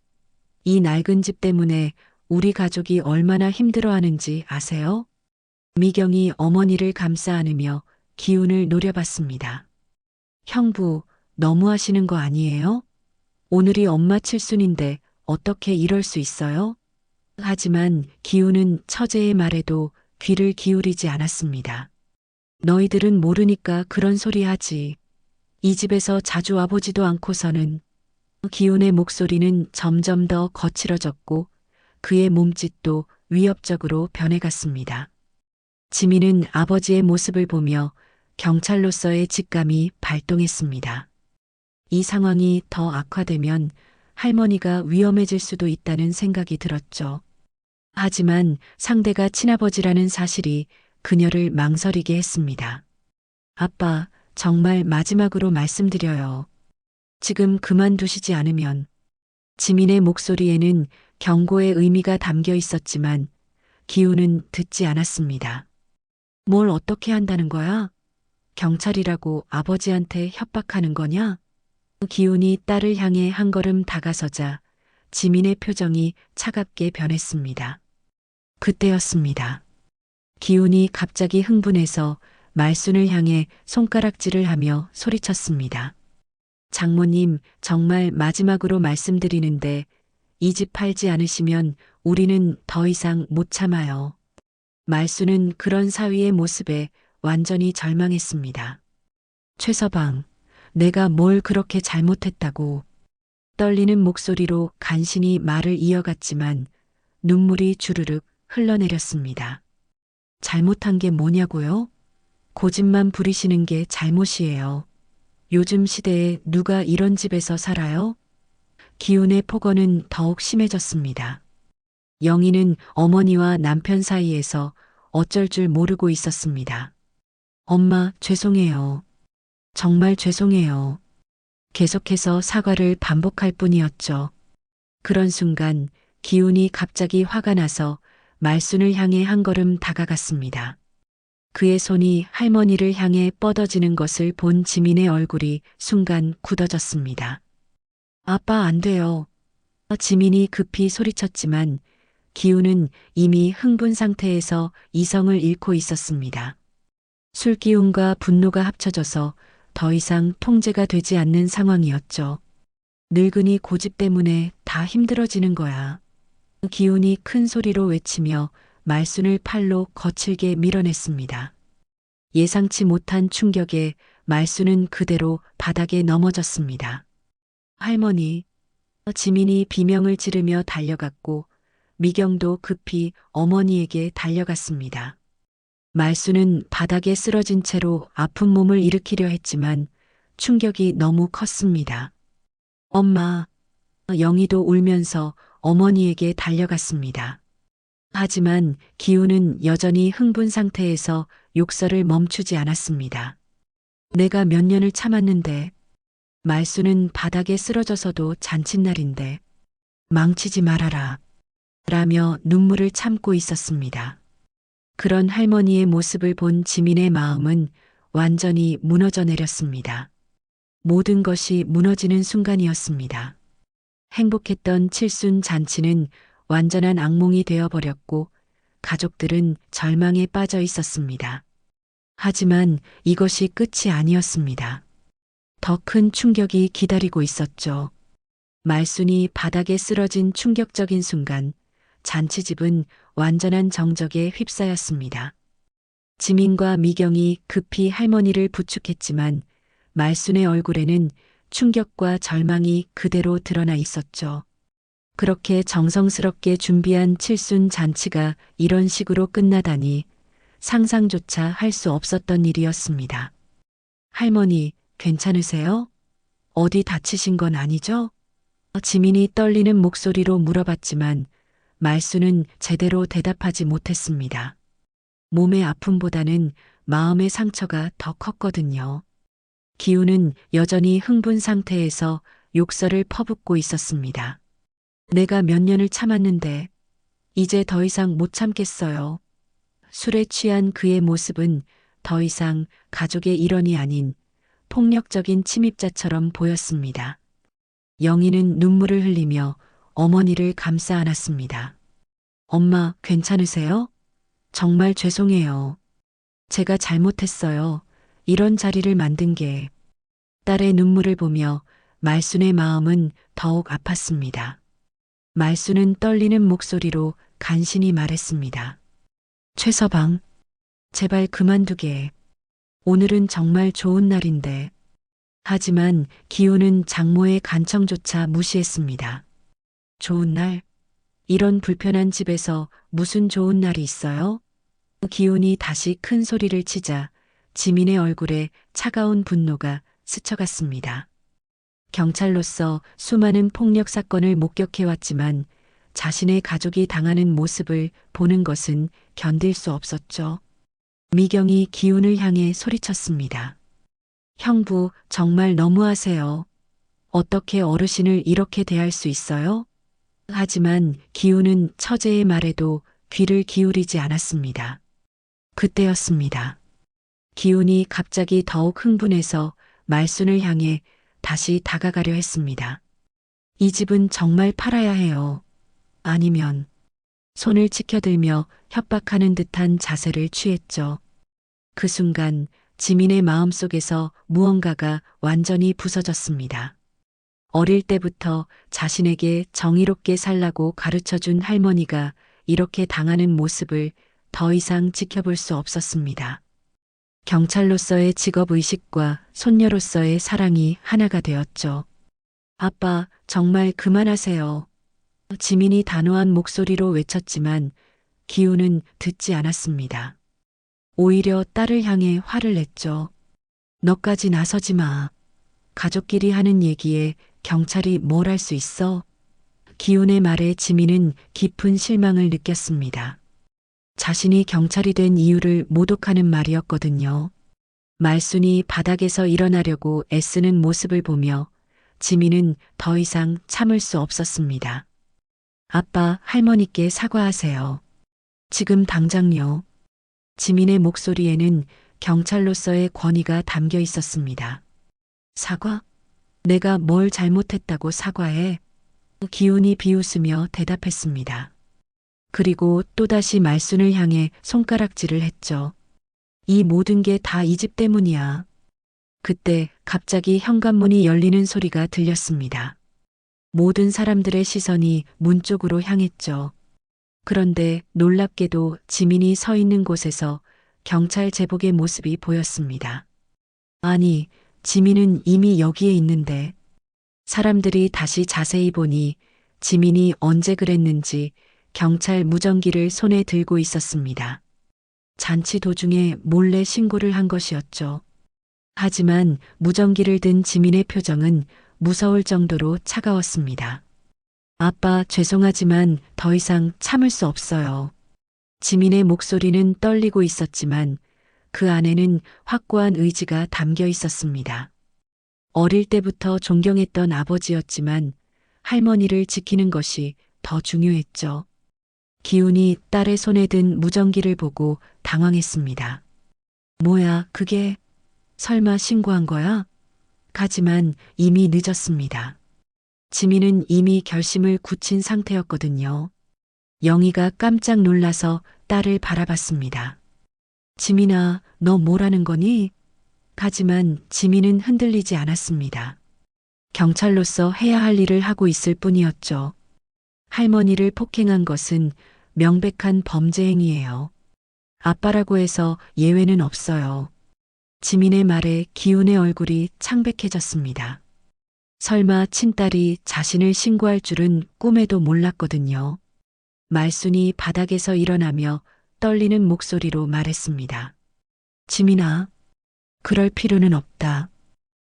Speaker 2: 이 낡은 집 때문에 우리 가족이 얼마나 힘들어하는지 아세요? 미경이 어머니를 감싸 안으며 기운을 노려봤습니다. 형부, 너무하시는 거 아니에요? 오늘이 엄마 칠순인데 어떻게 이럴 수 있어요? 하지만 기훈은 처제의 말에도 귀를 기울이지 않았습니다. 너희들은 모르니까 그런 소리 하지. 이 집에서 자주 와보지도 않고서는. 기훈의 목소리는 점점 더 거칠어졌고 그의 몸짓도 위협적으로 변해갔습니다. 지민은 아버지의 모습을 보며 경찰로서의 직감이 발동했습니다. 이 상황이 더 악화되면 할머니가 위험해질 수도 있다는 생각이 들었죠. 하지만 상대가 친아버지라는 사실이 그녀를 망설이게 했습니다. 아빠, 정말 마지막으로 말씀드려요. 지금 그만두시지 않으면. 지민의 목소리에는 경고의 의미가 담겨 있었지만 기훈은 듣지 않았습니다. 뭘 어떻게 한다는 거야? 경찰이라고 아버지한테 협박하는 거냐? 기훈이 딸을 향해 한 걸음 다가서자 지민의 표정이 차갑게 변했습니다. 그때였습니다. 기훈이 갑자기 흥분해서 말순을 향해 손가락질을 하며 소리쳤습니다. 장모님, 정말 마지막으로 말씀드리는데 이 집 팔지 않으시면 우리는 더 이상 못 참아요. 말순은 그런 사위의 모습에 완전히 절망했습니다. 최서방, 내가 뭘 그렇게 잘못했다고. 떨리는 목소리로 간신히 말을 이어갔지만 눈물이 주르륵 흘러내렸습니다. 잘못한 게 뭐냐고요? 고집만 부리시는 게 잘못이에요. 요즘 시대에 누가 이런 집에서 살아요? 기훈의 폭언은 더욱 심해졌습니다. 영희는 어머니와 남편 사이에서 어쩔 줄 모르고 있었습니다. 엄마, 죄송해요. 정말 죄송해요. 계속해서 사과를 반복할 뿐이었죠. 그런 순간 기훈이 갑자기 화가 나서 말순을 향해 한 걸음 다가갔습니다. 그의 손이 할머니를 향해 뻗어지는 것을 본 지민의 얼굴이 순간 굳어졌습니다. 아빠, 안 돼요. 지민이 급히 소리쳤지만 기훈은 이미 흥분 상태에서 이성을 잃고 있었습니다. 술기운과 분노가 합쳐져서 더 이상 통제가 되지 않는 상황이었죠. 늙은이 고집 때문에 다 힘들어지는 거야. 기훈이 큰 소리로 외치며 말순을 팔로 거칠게 밀어냈습니다. 예상치 못한 충격에 말순은 그대로 바닥에 넘어졌습니다. 할머니, 지민이 비명을 지르며 달려갔고 미경도 급히 어머니에게 달려갔습니다. 말순은 바닥에 쓰러진 채로 아픈 몸을 일으키려 했지만 충격이 너무 컸습니다. 엄마, 영희도 울면서 어머니에게 달려갔습니다. 하지만 기훈은 여전히 흥분 상태에서 욕설을 멈추지 않았습니다. 내가 몇 년을 참았는데, 말순은 바닥에 쓰러져서도 잔칫날인데 망치지 말아라 라며 눈물을 참고 있었습니다. 그런 할머니의 모습을 본 지민의 마음은 완전히 무너져 내렸습니다. 모든 것이 무너지는 순간이었습니다. 행복했던 칠순 잔치는 완전한 악몽이 되어버렸고 가족들은 절망에 빠져 있었습니다. 하지만 이것이 끝이 아니었습니다. 더 큰 충격이 기다리고 있었죠. 말순이 바닥에 쓰러진 충격적인 순간 잔치집은 완전한 정적에 휩싸였습니다. 지민과 미경이 급히 할머니를 부축했지만 말순의 얼굴에는 충격과 절망이 그대로 드러나 있었죠. 그렇게 정성스럽게 준비한 칠순 잔치가 이런 식으로 끝나다니 상상조차 할 수 없었던 일이었습니다. 할머니, 괜찮으세요? 어디 다치신 건 아니죠? 지민이 떨리는 목소리로 물어봤지만 말순은 제대로 대답하지 못했습니다. 몸의 아픔보다는 마음의 상처가 더 컸거든요. 기훈은 여전히 흥분 상태에서 욕설을 퍼붓고 있었습니다. 내가 몇 년을 참았는데 이제 더 이상 못 참겠어요. 술에 취한 그의 모습은 더 이상 가족의 일원이 아닌 폭력적인 침입자처럼 보였습니다. 영희는 눈물을 흘리며 어머니를 감싸 안았습니다. 엄마, 괜찮으세요? 정말 죄송해요. 제가 잘못했어요. 이런 자리를 만든 게. 딸의 눈물을 보며 말순의 마음은 더욱 아팠습니다. 말순은 떨리는 목소리로 간신히 말했습니다. 최서방, 제발 그만두게. 오늘은 정말 좋은 날인데. 하지만 기훈은 장모의 간청조차 무시했습니다. 좋은 날? 이런 불편한 집에서 무슨 좋은 날이 있어요? 기훈이 다시 큰 소리를 치자 지민의 얼굴에 차가운 분노가 스쳐갔습니다. 경찰로서 수많은 폭력 사건을 목격해왔지만 자신의 가족이 당하는 모습을 보는 것은 견딜 수 없었죠. 미경이 기훈을 향해 소리쳤습니다. 형부, 정말 너무하세요. 어떻게 어르신을 이렇게 대할 수 있어요? 하지만 기훈은 처제의 말에도 귀를 기울이지 않았습니다. 그때였습니다. 기훈이 갑자기 더욱 흥분해서 말순을 향해 다시 다가가려 했습니다. 이 집은 정말 팔아야 해요. 아니면 손을 치켜들며 협박하는 듯한 자세를 취했죠. 그 순간 지민의 마음속에서 무언가가 완전히 부서졌습니다. 어릴 때부터 자신에게 정의롭게 살라고 가르쳐준 할머니가 이렇게 당하는 모습을 더 이상 지켜볼 수 없었습니다. 경찰로서의 직업의식과 손녀로서의 사랑이 하나가 되었죠. 아빠, 정말 그만하세요. 지민이 단호한 목소리로 외쳤지만 기훈은 듣지 않았습니다. 오히려 딸을 향해 화를 냈죠. 너까지 나서지 마. 가족끼리 하는 얘기에 경찰이 뭘 할 수 있어? 기훈의 말에 지민은 깊은 실망을 느꼈습니다. 자신이 경찰이 된 이유를 모독하는 말이었거든요. 말순이 바닥에서 일어나려고 애쓰는 모습을 보며 지민은 더 이상 참을 수 없었습니다. 아빠, 할머니께 사과하세요. 지금 당장요. 지민의 목소리에는 경찰로서의 권위가 담겨 있었습니다. 사과? 내가 뭘 잘못했다고 사과해? 기훈이 비웃으며 대답했습니다. 그리고 또다시 말순을 향해 손가락질을 했죠. 이 모든 게 다 이 집 때문이야. 그때 갑자기 현관문이 열리는 소리가 들렸습니다. 모든 사람들의 시선이 문 쪽으로 향했죠. 그런데 놀랍게도 지민이 서 있는 곳에서 경찰 제복의 모습이 보였습니다. 아니, 지민은 이미 여기에 있는데. 사람들이 다시 자세히 보니 지민이 언제 그랬는지 경찰 무전기를 손에 들고 있었습니다. 잔치 도중에 몰래 신고를 한 것이었죠. 하지만 무전기를 든 지민의 표정은 무서울 정도로 차가웠습니다. 아빠, 죄송하지만 더 이상 참을 수 없어요. 지민의 목소리는 떨리고 있었지만 그 안에는 확고한 의지가 담겨 있었습니다. 어릴 때부터 존경했던 아버지였지만 할머니를 지키는 것이 더 중요했죠. 기훈이 딸의 손에 든 무전기를 보고 당황했습니다. 뭐야, 그게 설마 신고한 거야? 하지만 이미 늦었습니다. 지민은 이미 결심을 굳힌 상태였거든요. 영희가 깜짝 놀라서 딸을 바라봤습니다. 지민아, 너 뭐라는 거니? 하지만 지민은 흔들리지 않았습니다. 경찰로서 해야 할 일을 하고 있을 뿐이었죠. 할머니를 폭행한 것은 명백한 범죄 행위예요. 아빠라고 해서 예외는 없어요. 지민의 말에 기훈의 얼굴이 창백해졌습니다. 설마 친딸이 자신을 신고할 줄은 꿈에도 몰랐거든요. 말순이 바닥에서 일어나며 떨리는 목소리로 말했습니다. 지민아, 그럴 필요는 없다.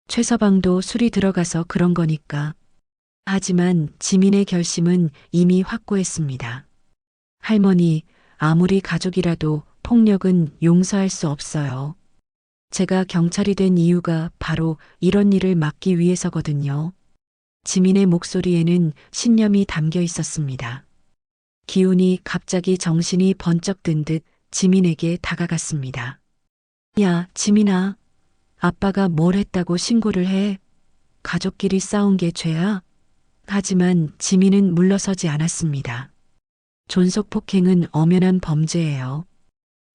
Speaker 2: 최서방도 술이 들어가서 그런 거니까. 하지만 지민의 결심은 이미 확고했습니다. 할머니, 아무리 가족이라도 폭력은 용서할 수 없어요. 제가 경찰이 된 이유가 바로 이런 일을 막기 위해서거든요. 지민의 목소리에는 신념이 담겨 있었습니다. 기훈이 갑자기 정신이 번쩍 든 듯 지민에게 다가갔습니다. 야, 지민아. 아빠가 뭘 했다고 신고를 해? 가족끼리 싸운 게 죄야? 하지만 지민은 물러서지 않았습니다. 존속폭행은 엄연한 범죄예요.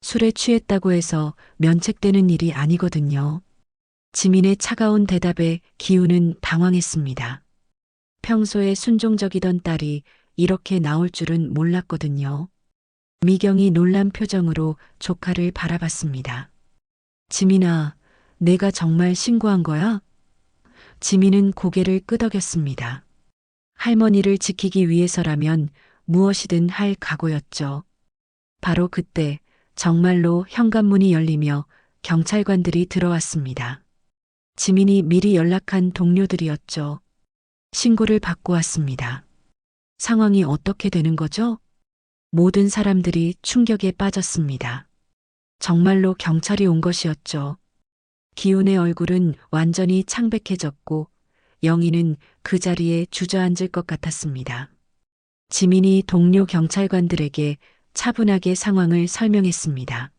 Speaker 2: 술에 취했다고 해서 면책되는 일이 아니거든요. 지민의 차가운 대답에 기훈은 당황했습니다. 평소에 순종적이던 딸이 이렇게 나올 줄은 몰랐거든요. 미경이 놀란 표정으로 조카를 바라봤습니다. 지민아, 내가 정말 신고한 거야? 지민은 고개를 끄덕였습니다. 할머니를 지키기 위해서라면 무엇이든 할 각오였죠. 바로 그때 정말로 현관문이 열리며 경찰관들이 들어왔습니다. 지민이 미리 연락한 동료들이었죠. 신고를 받고 왔습니다. 상황이 어떻게 되는 거죠? 모든 사람들이 충격에 빠졌습니다. 정말로 경찰이 온 것이었죠. 기훈의 얼굴은 완전히 창백해졌고 영희는 그 자리에 주저앉을 것 같았습니다. 지민이 동료 경찰관들에게 차분하게 상황을 설명했습니다.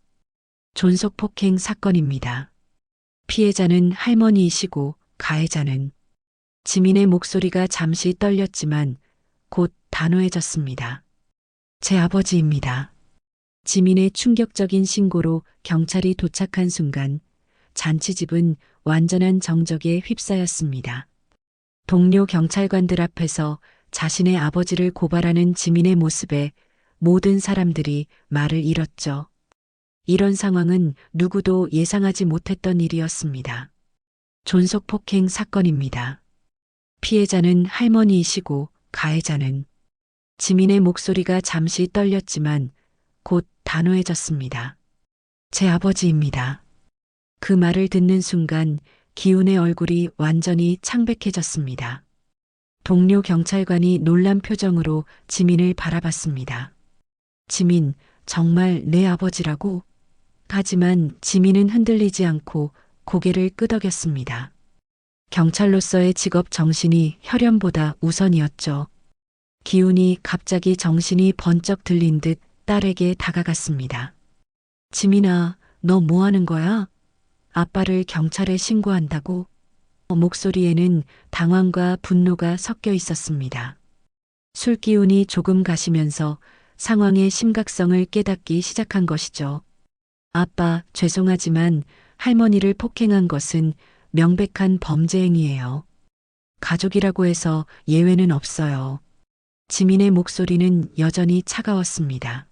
Speaker 2: 존속폭행 사건입니다. 피해자는 할머니이시고 가해자는 지민의 목소리가 잠시 떨렸지만 곧 단호해졌습니다. 제 아버지입니다. 지민의 충격적인 신고로 경찰이 도착한 순간 잔치집은 완전한 정적에 휩싸였습니다. 동료 경찰관들 앞에서 자신의 아버지를 고발하는 지민의 모습에 모든 사람들이 말을 잃었죠. 이런 상황은 누구도 예상하지 못했던 일이었습니다. 존속폭행 사건입니다. 피해자는 할머니이시고 가해자는 지민의 목소리가 잠시 떨렸지만 곧 단호해졌습니다. 제 아버지입니다. 그 말을 듣는 순간 기훈의 얼굴이 완전히 창백해졌습니다. 동료 경찰관이 놀란 표정으로 지민을 바라봤습니다. 지민, 정말 내 아버지라고? 하지만 지민은 흔들리지 않고 고개를 끄덕였습니다. 경찰로서의 직업 정신이 혈연보다 우선이었죠. 기훈이 갑자기 정신이 번쩍 들린 듯 딸에게 다가갔습니다. 지민아, 너 뭐 하는 거야? 아빠를 경찰에 신고한다고? 목소리에는 당황과 분노가 섞여 있었습니다. 술 기운이 조금 가시면서 상황의 심각성을 깨닫기 시작한 것이죠. 아빠, 죄송하지만 할머니를 폭행한 것은 명백한 범죄 행위예요. 가족이라고 해서 예외는 없어요. 지민의 목소리는 여전히 차가웠습니다.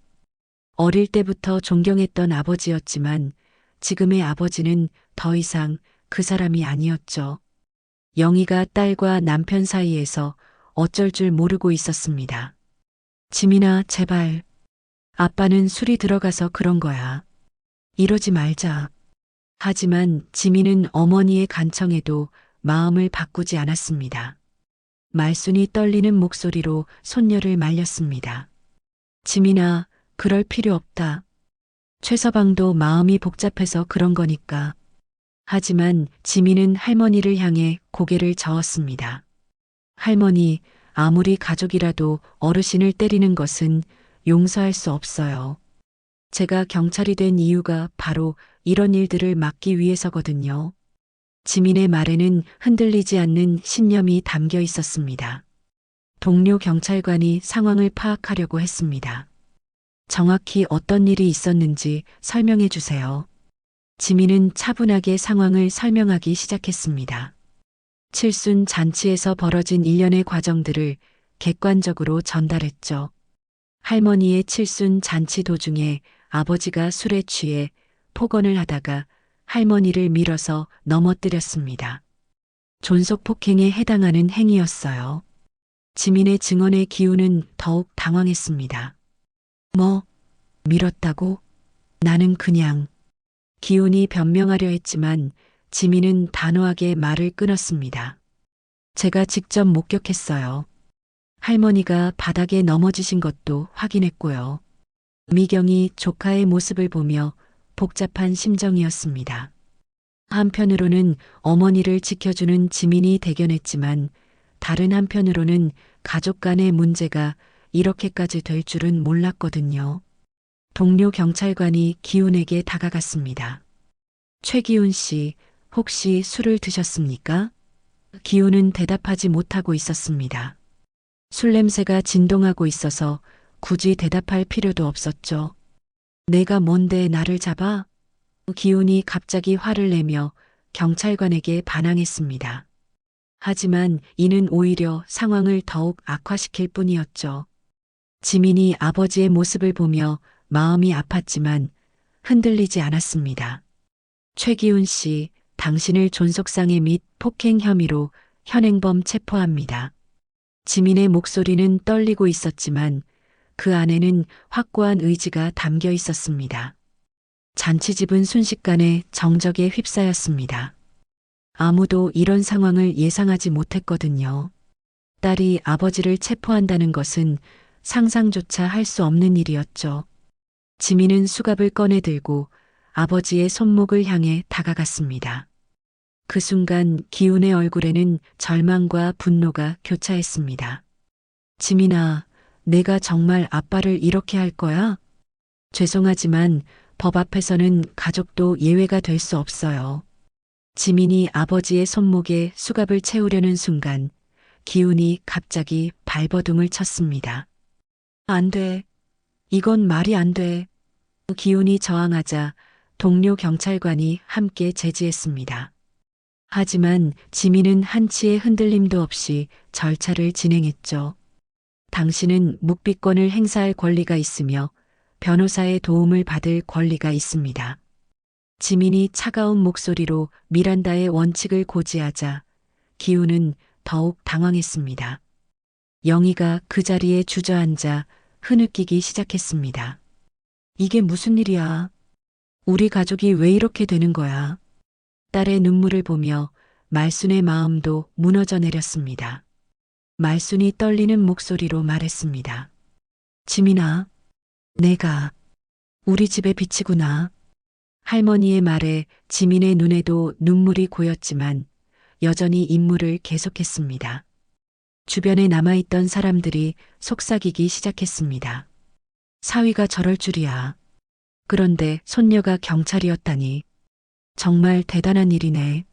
Speaker 2: 어릴 때부터 존경했던 아버지였지만 지금의 아버지는 더 이상 그 사람이 아니었죠. 영희가 딸과 남편 사이에서 어쩔 줄 모르고 있었습니다. 지민아, 제발. 아빠는 술이 들어가서 그런 거야. 이러지 말자. 하지만 지민은 어머니의 간청에도 마음을 바꾸지 않았습니다. 말순이 떨리는 목소리로 손녀를 말렸습니다. 지민아, 그럴 필요 없다. 최서방도 마음이 복잡해서 그런 거니까. 하지만 지민은 할머니를 향해 고개를 저었습니다. 할머니, 아무리 가족이라도 어르신을 때리는 것은 용서할 수 없어요. 제가 경찰이 된 이유가 바로 이런 일들을 막기 위해서거든요. 지민의 말에는 흔들리지 않는 신념이 담겨 있었습니다. 동료 경찰관이 상황을 파악하려고 했습니다. 정확히 어떤 일이 있었는지 설명해 주세요. 지민은 차분하게 상황을 설명하기 시작했습니다. 칠순 잔치에서 벌어진 일련의 과정들을 객관적으로 전달했죠. 할머니의 칠순 잔치 도중에 아버지가 술에 취해 폭언을 하다가 할머니를 밀어서 넘어뜨렸습니다. 존속폭행에 해당하는 행위였어요. 지민의 증언의 기운은 더욱 당황했습니다. 뭐? 밀었다고? 나는 그냥. 기훈이 변명하려 했지만 지민은 단호하게 말을 끊었습니다. 제가 직접 목격했어요. 할머니가 바닥에 넘어지신 것도 확인했고요. 미경이 조카의 모습을 보며 복잡한 심정이었습니다. 한편으로는 어머니를 지켜주는 지민이 대견했지만 다른 한편으로는 가족 간의 문제가 이렇게까지 될 줄은 몰랐거든요. 동료 경찰관이 기훈에게 다가갔습니다. 최기훈 씨, 혹시 술을 드셨습니까? 기훈은 대답하지 못하고 있었습니다. 술 냄새가 진동하고 있어서 굳이 대답할 필요도 없었죠. 내가 뭔데 나를 잡아? 기훈이 갑자기 화를 내며 경찰관에게 반항했습니다. 하지만 이는 오히려 상황을 더욱 악화시킬 뿐이었죠. 지민이 아버지의 모습을 보며 마음이 아팠지만 흔들리지 않았습니다. 최기훈 씨, 당신을 존속상해 및 폭행 혐의로 현행범 체포합니다. 지민의 목소리는 떨리고 있었지만 그 안에는 확고한 의지가 담겨 있었습니다. 잔치집은 순식간에 정적에 휩싸였습니다. 아무도 이런 상황을 예상하지 못했거든요. 딸이 아버지를 체포한다는 것은 상상조차 할 수 없는 일이었죠. 지민은 수갑을 꺼내 들고 아버지의 손목을 향해 다가갔습니다. 그 순간 기훈의 얼굴에는 절망과 분노가 교차했습니다. 지민아, 내가 정말 아빠를 이렇게 할 거야? 죄송하지만 법 앞에서는 가족도 예외가 될 수 없어요. 지민이 아버지의 손목에 수갑을 채우려는 순간 기훈이 갑자기 발버둥을 쳤습니다. 안 돼. 이건 말이 안 돼. 기훈이 저항하자 동료 경찰관이 함께 제지했습니다. 하지만 지민은 한치의 흔들림도 없이 절차를 진행했죠. 당신은 묵비권을 행사할 권리가 있으며 변호사의 도움을 받을 권리가 있습니다. 지민이 차가운 목소리로 미란다의 원칙을 고지하자 기훈은 더욱 당황했습니다. 영희가 그 자리에 주저앉아 흐느끼기 시작했습니다. 이게 무슨 일이야? 우리 가족이 왜 이렇게 되는 거야? 딸의 눈물을 보며 말순의 마음도 무너져 내렸습니다. 말순이 떨리는 목소리로 말했습니다. 지민아, 내가 우리 집의 빛이구나. 할머니의 말에 지민의 눈에도 눈물이 고였지만 여전히 임무를 계속했습니다. 주변에 남아있던 사람들이 속삭이기 시작했습니다. 사위가 저럴 줄이야. 그런데 손녀가 경찰이었다니. 정말 대단한 일이네.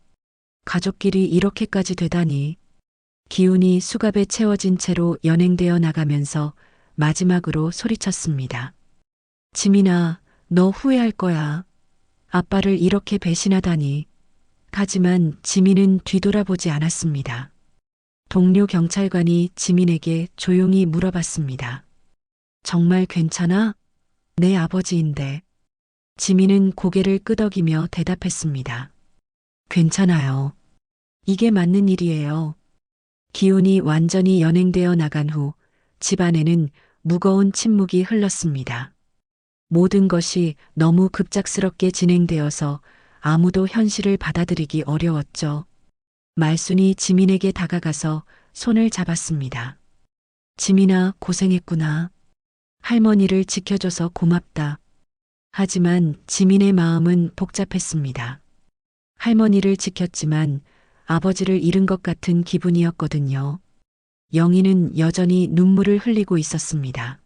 Speaker 2: 가족끼리 이렇게까지 되다니. 기훈이 수갑에 채워진 채로 연행되어 나가면서 마지막으로 소리쳤습니다. 지민아, 너 후회할 거야. 아빠를 이렇게 배신하다니. 하지만 지민은 뒤돌아보지 않았습니다. 동료 경찰관이 지민에게 조용히 물어봤습니다. 정말 괜찮아? 내 아버지인데. 지민은 고개를 끄덕이며 대답했습니다. 괜찮아요. 이게 맞는 일이에요. 기훈이 완전히 연행되어 나간 후 집안에는 무거운 침묵이 흘렀습니다. 모든 것이 너무 급작스럽게 진행되어서 아무도 현실을 받아들이기 어려웠죠. 말순이 지민에게 다가가서 손을 잡았습니다. 지민아, 고생했구나. 할머니를 지켜줘서 고맙다. 하지만 지민의 마음은 복잡했습니다. 할머니를 지켰지만 아버지를 잃은 것 같은 기분이었거든요. 영희는 여전히 눈물을 흘리고 있었습니다.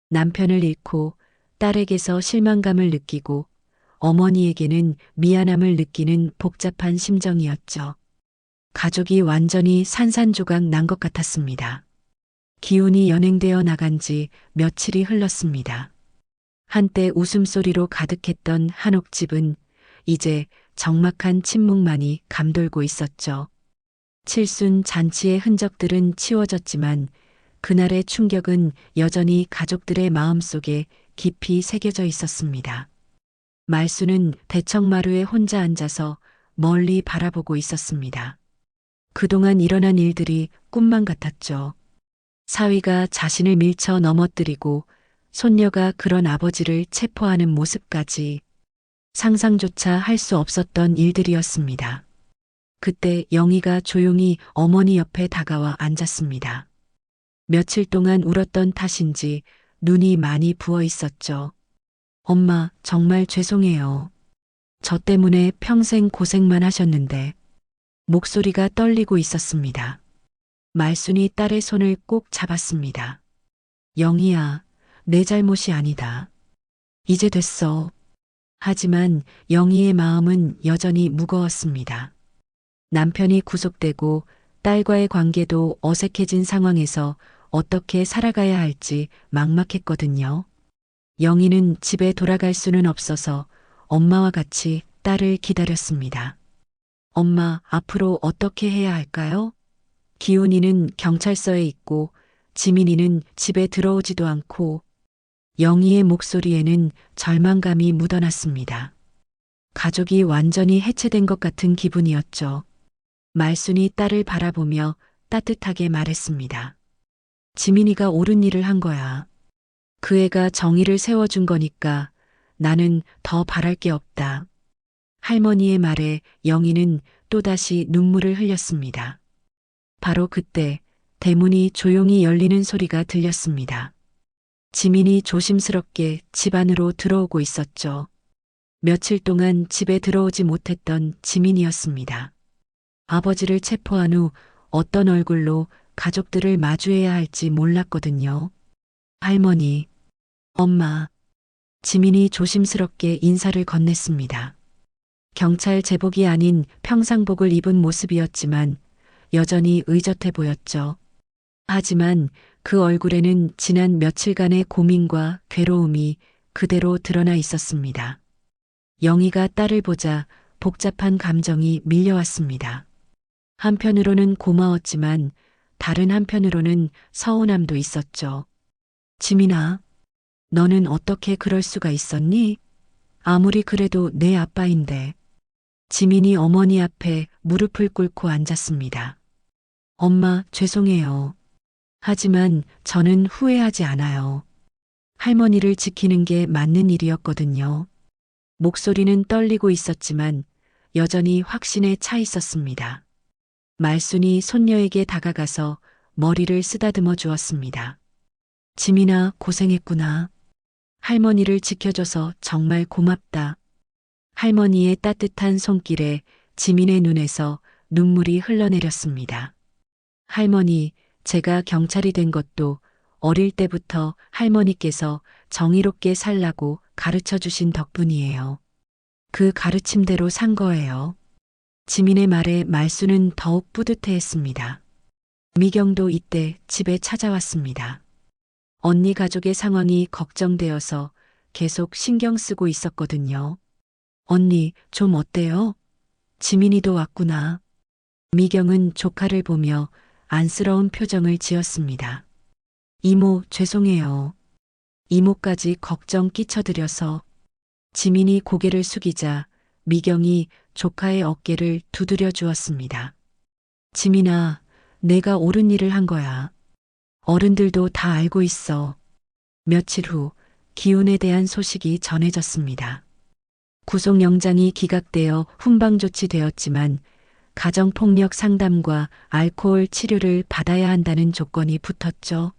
Speaker 2: 남편을 잃고 딸에게서 실망감을 느끼고 어머니에게는 미안함을 느끼는 복잡한 심정이었죠. 가족이 완전히 산산조각 난 것 같았습니다. 기운이 연행되어 나간 지 며칠이 흘렀습니다. 한때 웃음소리로 가득했던 한옥집은 이제 적막한 침묵만이 감돌고 있었죠. 칠순 잔치의 흔적들은 치워졌지만 그날의 충격은 여전히 가족들의 마음속에 깊이 새겨져 있었습니다. 말수는 대청마루에 혼자 앉아서 멀리 바라보고 있었습니다. 그동안 일어난 일들이 꿈만 같았죠. 사위가 자신을 밀쳐 넘어뜨리고 손녀가 그런 아버지를 체포하는 모습까지 상상조차 할 수 없었던 일들이었습니다. 그때 영희가 조용히 어머니 옆에 다가와 앉았습니다. 며칠 동안 울었던 탓인지 눈이 많이 부어 있었죠. 엄마, 정말 죄송해요. 저 때문에 평생 고생만 하셨는데. 목소리가 떨리고 있었습니다. 말순이 딸의 손을 꼭 잡았습니다. 영희야, 내 잘못이 아니다. 이제 됐어. 하지만 영희의 마음은 여전히 무거웠습니다. 남편이 구속되고 딸과의 관계도 어색해진 상황에서 어떻게 살아가야 할지 막막했거든요. 영희는 집에 돌아갈 수는 없어서 엄마와 같이 딸을 기다렸습니다. 엄마, 앞으로 어떻게 해야 할까요? 기훈이는 경찰서에 있고 지민이는 집에 들어오지도 않고 영희의 목소리에는 절망감이 묻어났습니다. 가족이 완전히 해체된 것 같은 기분이었죠. 말순이 딸을 바라보며 따뜻하게 말했습니다. 지민이가 옳은 일을 한 거야. 그 애가 정의를 세워준 거니까 나는 더 바랄 게 없다. 할머니의 말에 영희는 또다시 눈물을 흘렸습니다. 바로 그때 대문이 조용히 열리는 소리가 들렸습니다. 지민이 조심스럽게 집 안으로 들어오고 있었죠. 며칠 동안 집에 들어오지 못했던 지민이었습니다. 아버지를 체포한 후 어떤 얼굴로 가족들을 마주해야 할지 몰랐거든요. 할머니, 엄마, 지민이 조심스럽게 인사를 건넸습니다. 경찰 제복이 아닌 평상복을 입은 모습이었지만 여전히 의젓해 보였죠. 하지만 그 얼굴에는 지난 며칠간의 고민과 괴로움이 그대로 드러나 있었습니다. 영희가 딸을 보자 복잡한 감정이 밀려왔습니다. 한편으로는 고마웠지만 다른 한편으로는 서운함도 있었죠. 지민아, 너는 어떻게 그럴 수가 있었니? 아무리 그래도 내 아빠인데. 지민이 어머니 앞에 무릎을 꿇고 앉았습니다. 엄마, 죄송해요. 하지만 저는 후회하지 않아요. 할머니를 지키는 게 맞는 일이었거든요. 목소리는 떨리고 있었지만 여전히 확신에 차 있었습니다. 말순이 손녀에게 다가가서 머리를 쓰다듬어 주었습니다. 지민아, 고생했구나. 할머니를 지켜줘서 정말 고맙다. 할머니의 따뜻한 손길에 지민의 눈에서 눈물이 흘러내렸습니다. 할머니, 제가 경찰이 된 것도 어릴 때부터 할머니께서 정의롭게 살라고 가르쳐 주신 덕분이에요. 그 가르침대로 산 거예요. 지민의 말에 말수는 더욱 뿌듯해했습니다. 미경도 이때 집에 찾아왔습니다. 언니 가족의 상황이 걱정되어서 계속 신경 쓰고 있었거든요. 언니, 좀 어때요? 지민이도 왔구나. 미경은 조카를 보며 안쓰러운 표정을 지었습니다. 이모, 죄송해요. 이모까지 걱정 끼쳐드려서. 지민이 고개를 숙이자 미경이 조카의 어깨를 두드려 주었습니다. 지민아, 내가 옳은 일을 한 거야. 어른들도 다 알고 있어. 며칠 후 기훈에 대한 소식이 전해졌습니다. 구속영장이 기각되어 훈방 조치되었지만 가정폭력 상담과 알코올 치료를 받아야 한다는 조건이 붙었죠.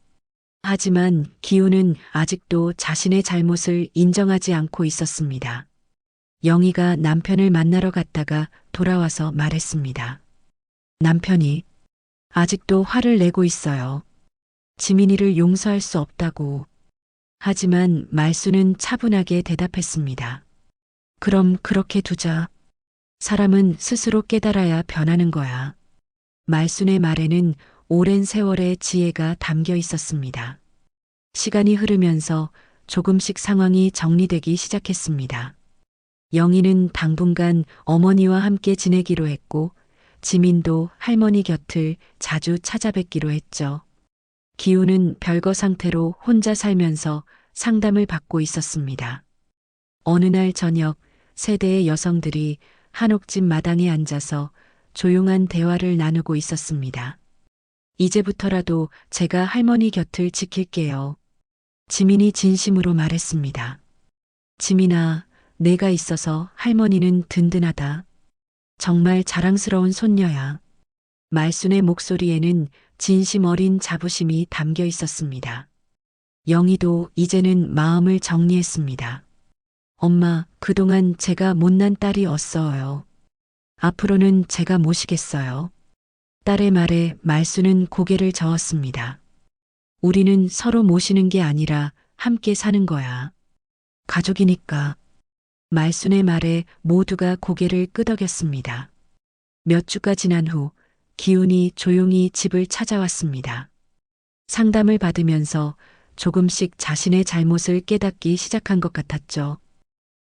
Speaker 2: 하지만 기훈은 아직도 자신의 잘못을 인정하지 않고 있었습니다. 영희가 남편을 만나러 갔다가 돌아와서 말했습니다. 남편이 아직도 화를 내고 있어요. 지민이를 용서할 수 없다고. 하지만 말수는 차분하게 대답했습니다. 그럼 그렇게 두자. 사람은 스스로 깨달아야 변하는 거야. 말순의 말에는 오랜 세월의 지혜가 담겨 있었습니다. 시간이 흐르면서 조금씩 상황이 정리되기 시작했습니다. 영희는 당분간 어머니와 함께 지내기로 했고 지민도 할머니 곁을 자주 찾아뵙기로 했죠. 기훈은 별거 상태로 혼자 살면서 상담을 받고 있었습니다. 어느 날 저녁 세대의 여성들이 한옥집 마당에 앉아서 조용한 대화를 나누고 있었습니다. 이제부터라도 제가 할머니 곁을 지킬게요. 지민이 진심으로 말했습니다. 지민아, 내가 있어서 할머니는 든든하다. 정말 자랑스러운 손녀야. 말순의 목소리에는 진심 어린 자부심이 담겨 있었습니다. 영희도 이제는 마음을 정리했습니다. 엄마, 그동안 제가 못난 딸이었어요. 앞으로는 제가 모시겠어요. 딸의 말에 말수는 고개를 저었습니다. 우리는 서로 모시는 게 아니라 함께 사는 거야. 가족이니까. 말순의 말에 모두가 고개를 끄덕였습니다. 몇 주가 지난 후 기훈이 조용히 집을 찾아왔습니다. 상담을 받으면서 조금씩 자신의 잘못을 깨닫기 시작한 것 같았죠.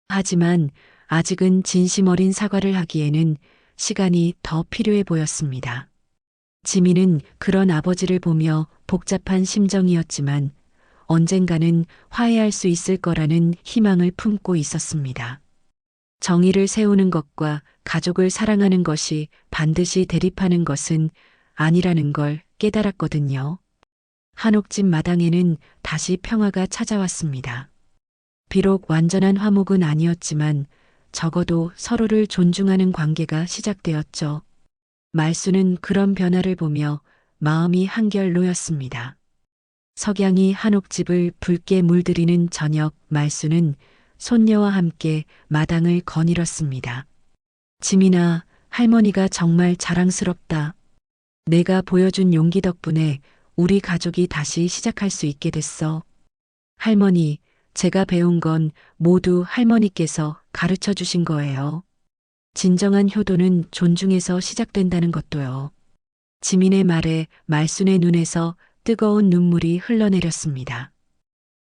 Speaker 2: 하지만 아직은 진심 어린 사과를 하기에는 시간이 더 필요해 보였습니다. 지민은 그런 아버지를 보며 복잡한 심정이었지만 언젠가는 화해할 수 있을 거라는 희망을 품고 있었습니다. 정의를 세우는 것과 가족을 사랑하는 것이 반드시 대립하는 것은 아니라는 걸 깨달았거든요. 한옥집 마당에는 다시 평화가 찾아왔습니다. 비록 완전한 화목은 아니었지만 적어도 서로를 존중하는 관계가 시작되었죠. 말수는 그런 변화를 보며 마음이 한결 놓였습니다. 석양이 한옥집을 붉게 물들이는 저녁, 말수는 손녀와 함께 마당을 거닐었습니다. 지민아, 할머니가 정말 자랑스럽다. 내가 보여준 용기 덕분에 우리 가족이 다시 시작할 수 있게 됐어. 할머니, 제가 배운 건 모두 할머니께서 가르쳐 주신 거예요. 진정한 효도는 존중에서 시작된다는 것도요. 지민의 말에 말순의 눈에서 뜨거운 눈물이 흘러내렸습니다.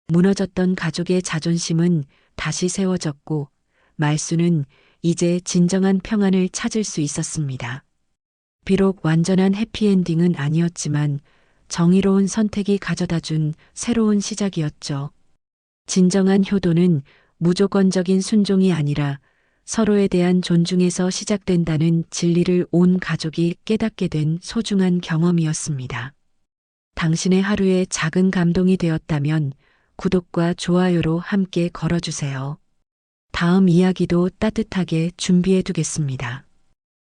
Speaker 2: 무너졌던 가족의 자존심은 다시 세워졌고 말순은 이제 진정한 평안을 찾을 수 있었습니다. 비록 완전한 해피엔딩은 아니었지만 정의로운 선택이 가져다준 새로운 시작이었죠. 진정한 효도는 무조건적인 순종이 아니라 서로에 대한 존중에서 시작된다는 진리를 온 가족이 깨닫게 된 소중한 경험이었습니다. 당신의 하루에 작은 감동이 되었다면 구독과 좋아요로 함께 걸어주세요. 다음 이야기도 따뜻하게 준비해 두겠습니다.